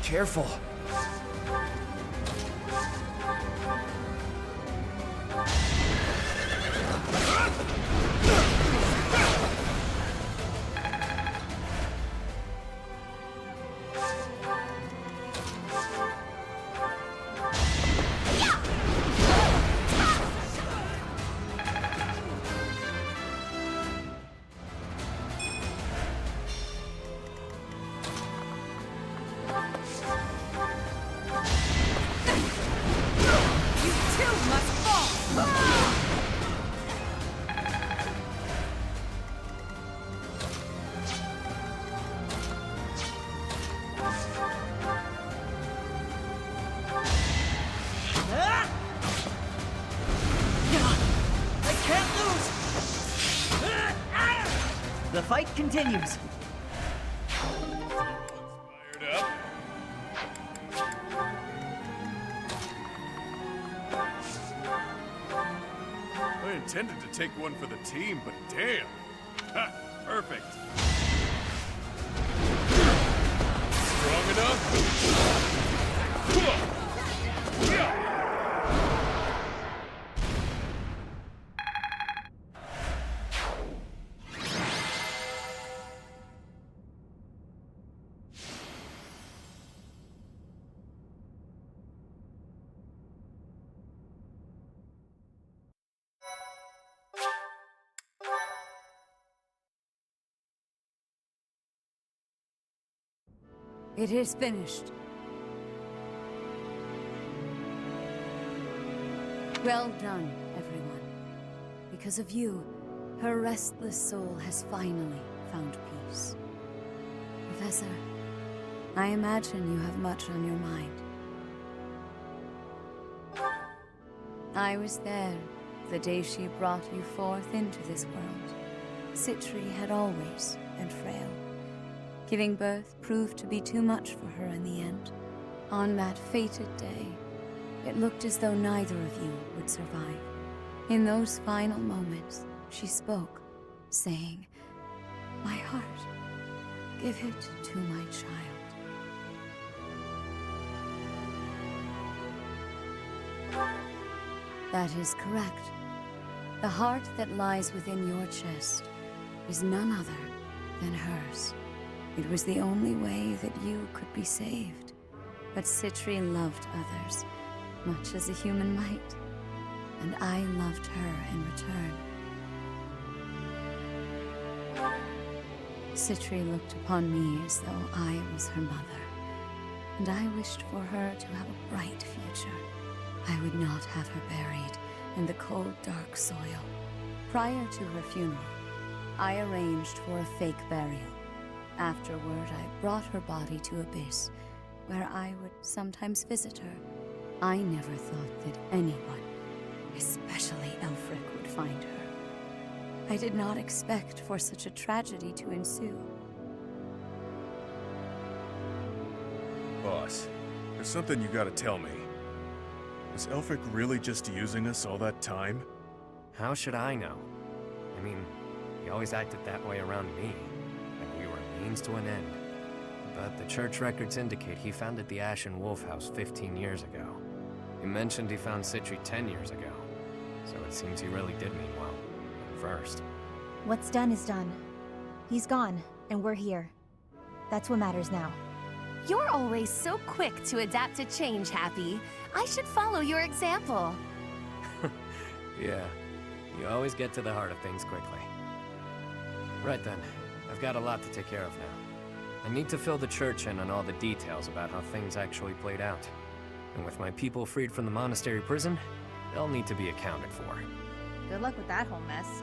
Careful. The fight continues. Fired up. I intended to take one for the team, but damn. Ha, perfect. Strong enough? It is finished. Well done, everyone. Because of you, her restless soul has finally found peace. Professor, I imagine you have much on your mind. I was there the day she brought you forth into this world. Citri had always been frail. Giving birth proved to be too much for her in the end. On that fated day, it looked as though neither of you would survive. In those final moments, she spoke, saying, "My heart, give it to my child." That is correct. The heart that lies within your chest is none other than hers. It was the only way that you could be saved. But Citri loved others, much as a human might. And I loved her in return. Citri looked upon me as though I was her mother. And I wished for her to have a bright future. I would not have her buried in the cold, dark soil. Prior to her funeral, I arranged for a fake burial. Afterward, I brought her body to Abyss, where I would sometimes visit her. I never thought that anyone, especially Elfric, would find her. I did not expect for such a tragedy to ensue. Boss, there's something you gotta tell me. Was Elfric really just using us all that time? How should I know? I mean, he always acted that way around me. Like we were a means to an end. But the church records indicate he founded the Ashen Wolf House 15 years ago. He mentioned he found Citri 10 years ago. So it seems he really did mean well. At first. What's done is done. He's gone, and we're here. That's what matters now. You're always so quick to adapt to change, Happy. I should follow your example. Yeah, you always get to the heart of things quickly. Right then, I've got a lot to take care of now. I need to fill the church in on all the details about how things actually played out. And with my people freed from the monastery prison, they'll need to be accounted for. Good luck with that whole mess.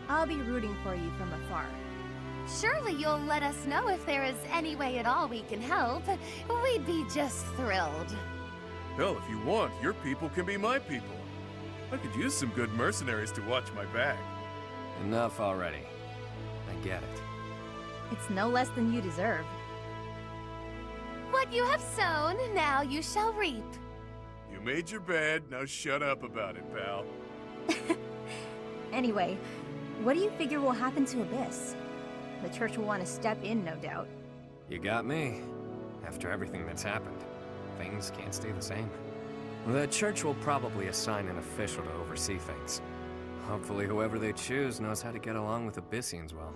I'll be rooting for you from afar. Surely you'll let us know if there is any way at all we can help. We'd be just thrilled. Hell, if you want, your people can be my people. I could use some good mercenaries to watch my back. Enough already. I get it. It's no less than you deserve. What you have sown, now you shall reap. You made your bed, now shut up about it, pal. Anyway, what do you figure will happen to Abyss? The church will want to step in, no doubt. You got me. After everything that's happened, things can't stay the same. The church will probably assign an official to oversee things. Hopefully whoever they choose knows how to get along with Abyssians well.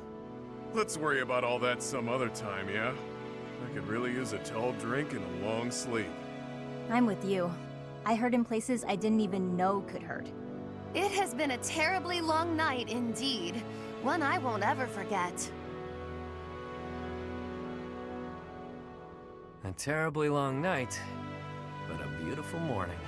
Let's worry about all that some other time, yeah? I could really use a tall drink and a long sleep. I'm with you. I hurt in places I didn't even know could hurt. It has been a terribly long night indeed. One I won't ever forget. A terribly long night, but a beautiful morning.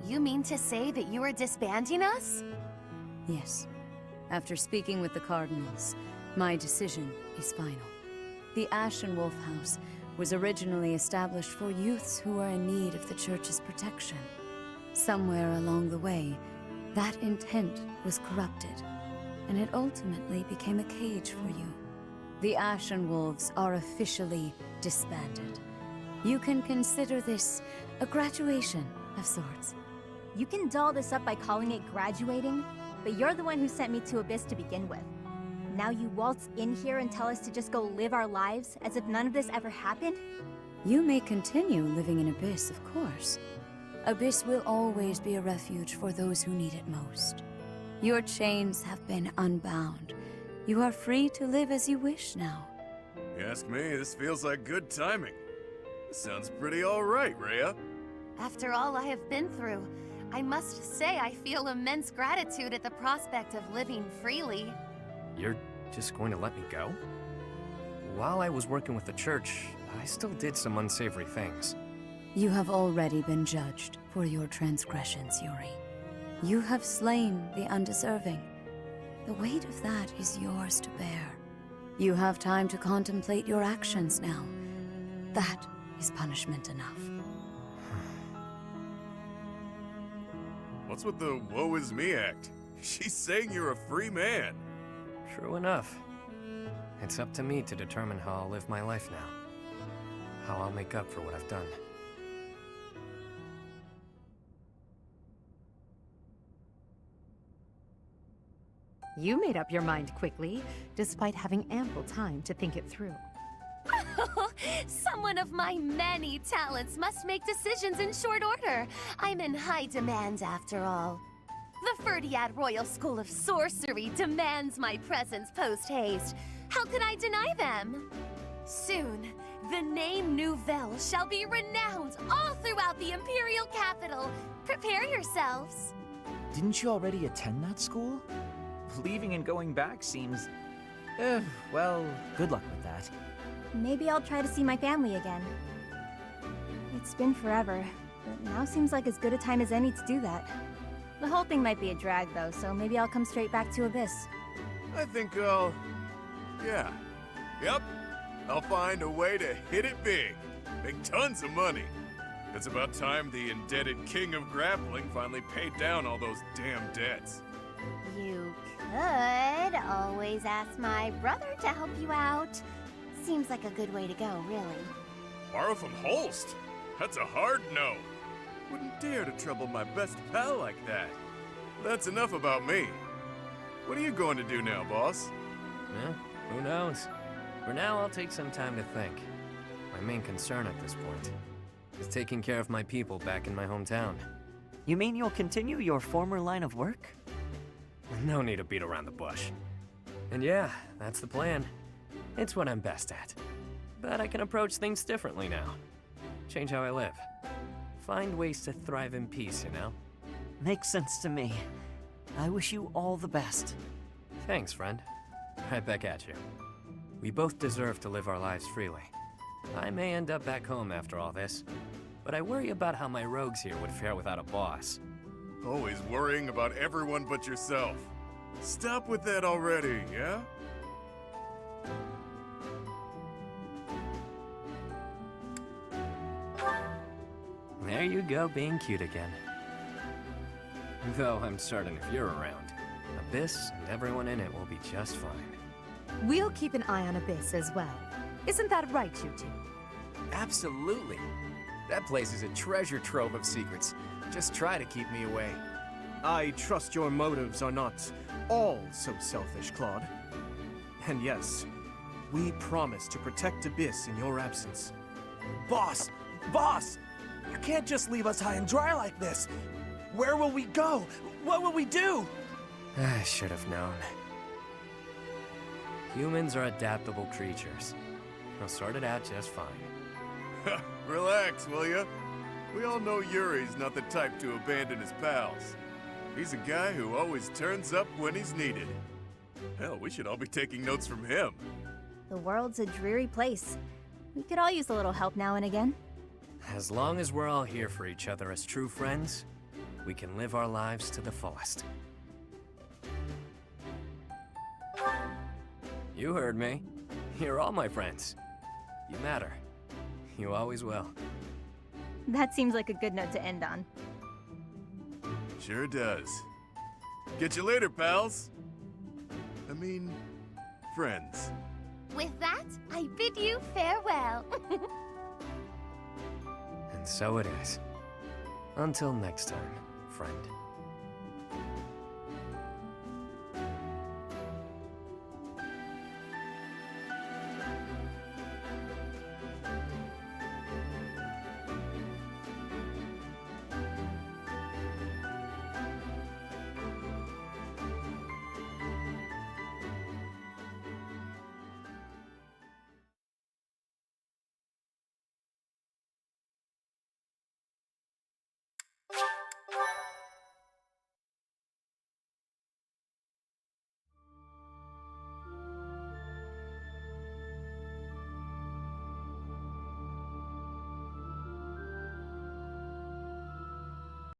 You mean to say that you are disbanding us? Yes. After speaking with the Cardinals, my decision is final. The Ashen Wolf House was originally established for youths who were in need of the church's protection. Somewhere along the way, that intent was corrupted, and it ultimately became a cage for you. The Ashen Wolves are officially disbanded. You can consider this a graduation of sorts. You can doll this up by calling it graduating, but you're the one who sent me to Abyss to begin with. Now you waltz in here and tell us to just go live our lives as if none of this ever happened? You may continue living in Abyss, of course. Abyss will always be a refuge for those who need it most. Your chains have been unbound. You are free to live as you wish now. You ask me, this feels like good timing. This sounds pretty alright, Rhea. After all I have been through, I must say I feel immense gratitude at the prospect of living freely. You're just going to let me go? While I was working with the church, I still did some unsavory things. You have already been judged for your transgressions, Yuri. You have slain the undeserving. The weight of that is yours to bear. You have time to contemplate your actions now. That is punishment enough. What's with the woe is me act? She's saying you're a free man. True enough. It's up to me to determine how I'll live my life now. How I'll make up for what I've done. You made up your mind quickly, despite having ample time to think it through. Someone of my many talents must make decisions in short order. I'm in high demand, after all. The Ferdiad Royal School of Sorcery demands my presence post-haste. How could I deny them? Soon, the name Nouvelle shall be renowned all throughout the Imperial capital. Prepare yourselves. Didn't you already attend that school? Leaving and going back seems... well, good luck with that. Maybe I'll try to see my family again. It's been forever, but now seems like as good a time as any to do that. The whole thing might be a drag though, so maybe I'll come straight back to Abyss. I think yeah. Yep. I'll find a way to hit it big. Make tons of money. It's about time the indebted king of grappling finally paid down all those damn debts. You could always ask my brother to help you out. Seems like a good way to go, really. Borrow from Holst? That's a hard no. Wouldn't dare to trouble my best pal like that. That's enough about me. What are you going to do now, boss? Yeah, who knows? For now, I'll take some time to think. My main concern at this point is taking care of my people back in my hometown. You mean you'll continue your former line of work? No need to beat around the bush. And yeah, that's the plan. It's what I'm best at. But I can approach things differently now. Change how I live. Find ways to thrive in peace, you know? Makes sense to me. I wish you all the best. Thanks, friend. Right back at you. We both deserve to live our lives freely. I may end up back home after all this, but I worry about how my rogues here would fare without a boss. Always worrying about everyone but yourself. Stop with that already, yeah? There you go, being cute again. Though I'm certain if you're around, Abyss and everyone in it will be just fine. We'll keep an eye on Abyss as well. Isn't that right, you two? Absolutely. That place is a treasure trove of secrets. Just try to keep me away. I trust your motives are not all so selfish, Claude. And yes, we promise to protect Abyss in your absence. Boss! Boss! You can't just leave us high and dry like this! Where will we go? What will we do? I should have known. Humans are adaptable creatures. They'll sort it out just fine. Relax, will ya? We all know Yuri's not the type to abandon his pals. He's a guy who always turns up when he's needed. Hell, we should all be taking notes from him. The world's a dreary place. We could all use a little help now and again. As long as we're all here for each other as true friends, we can live our lives to the fullest. You heard me. You're all my friends. You matter. You always will. That seems like a good note to end on. Sure does. Get you later, pals. I mean, friends. With that, I bid you farewell. And so it is. Until next time, friend.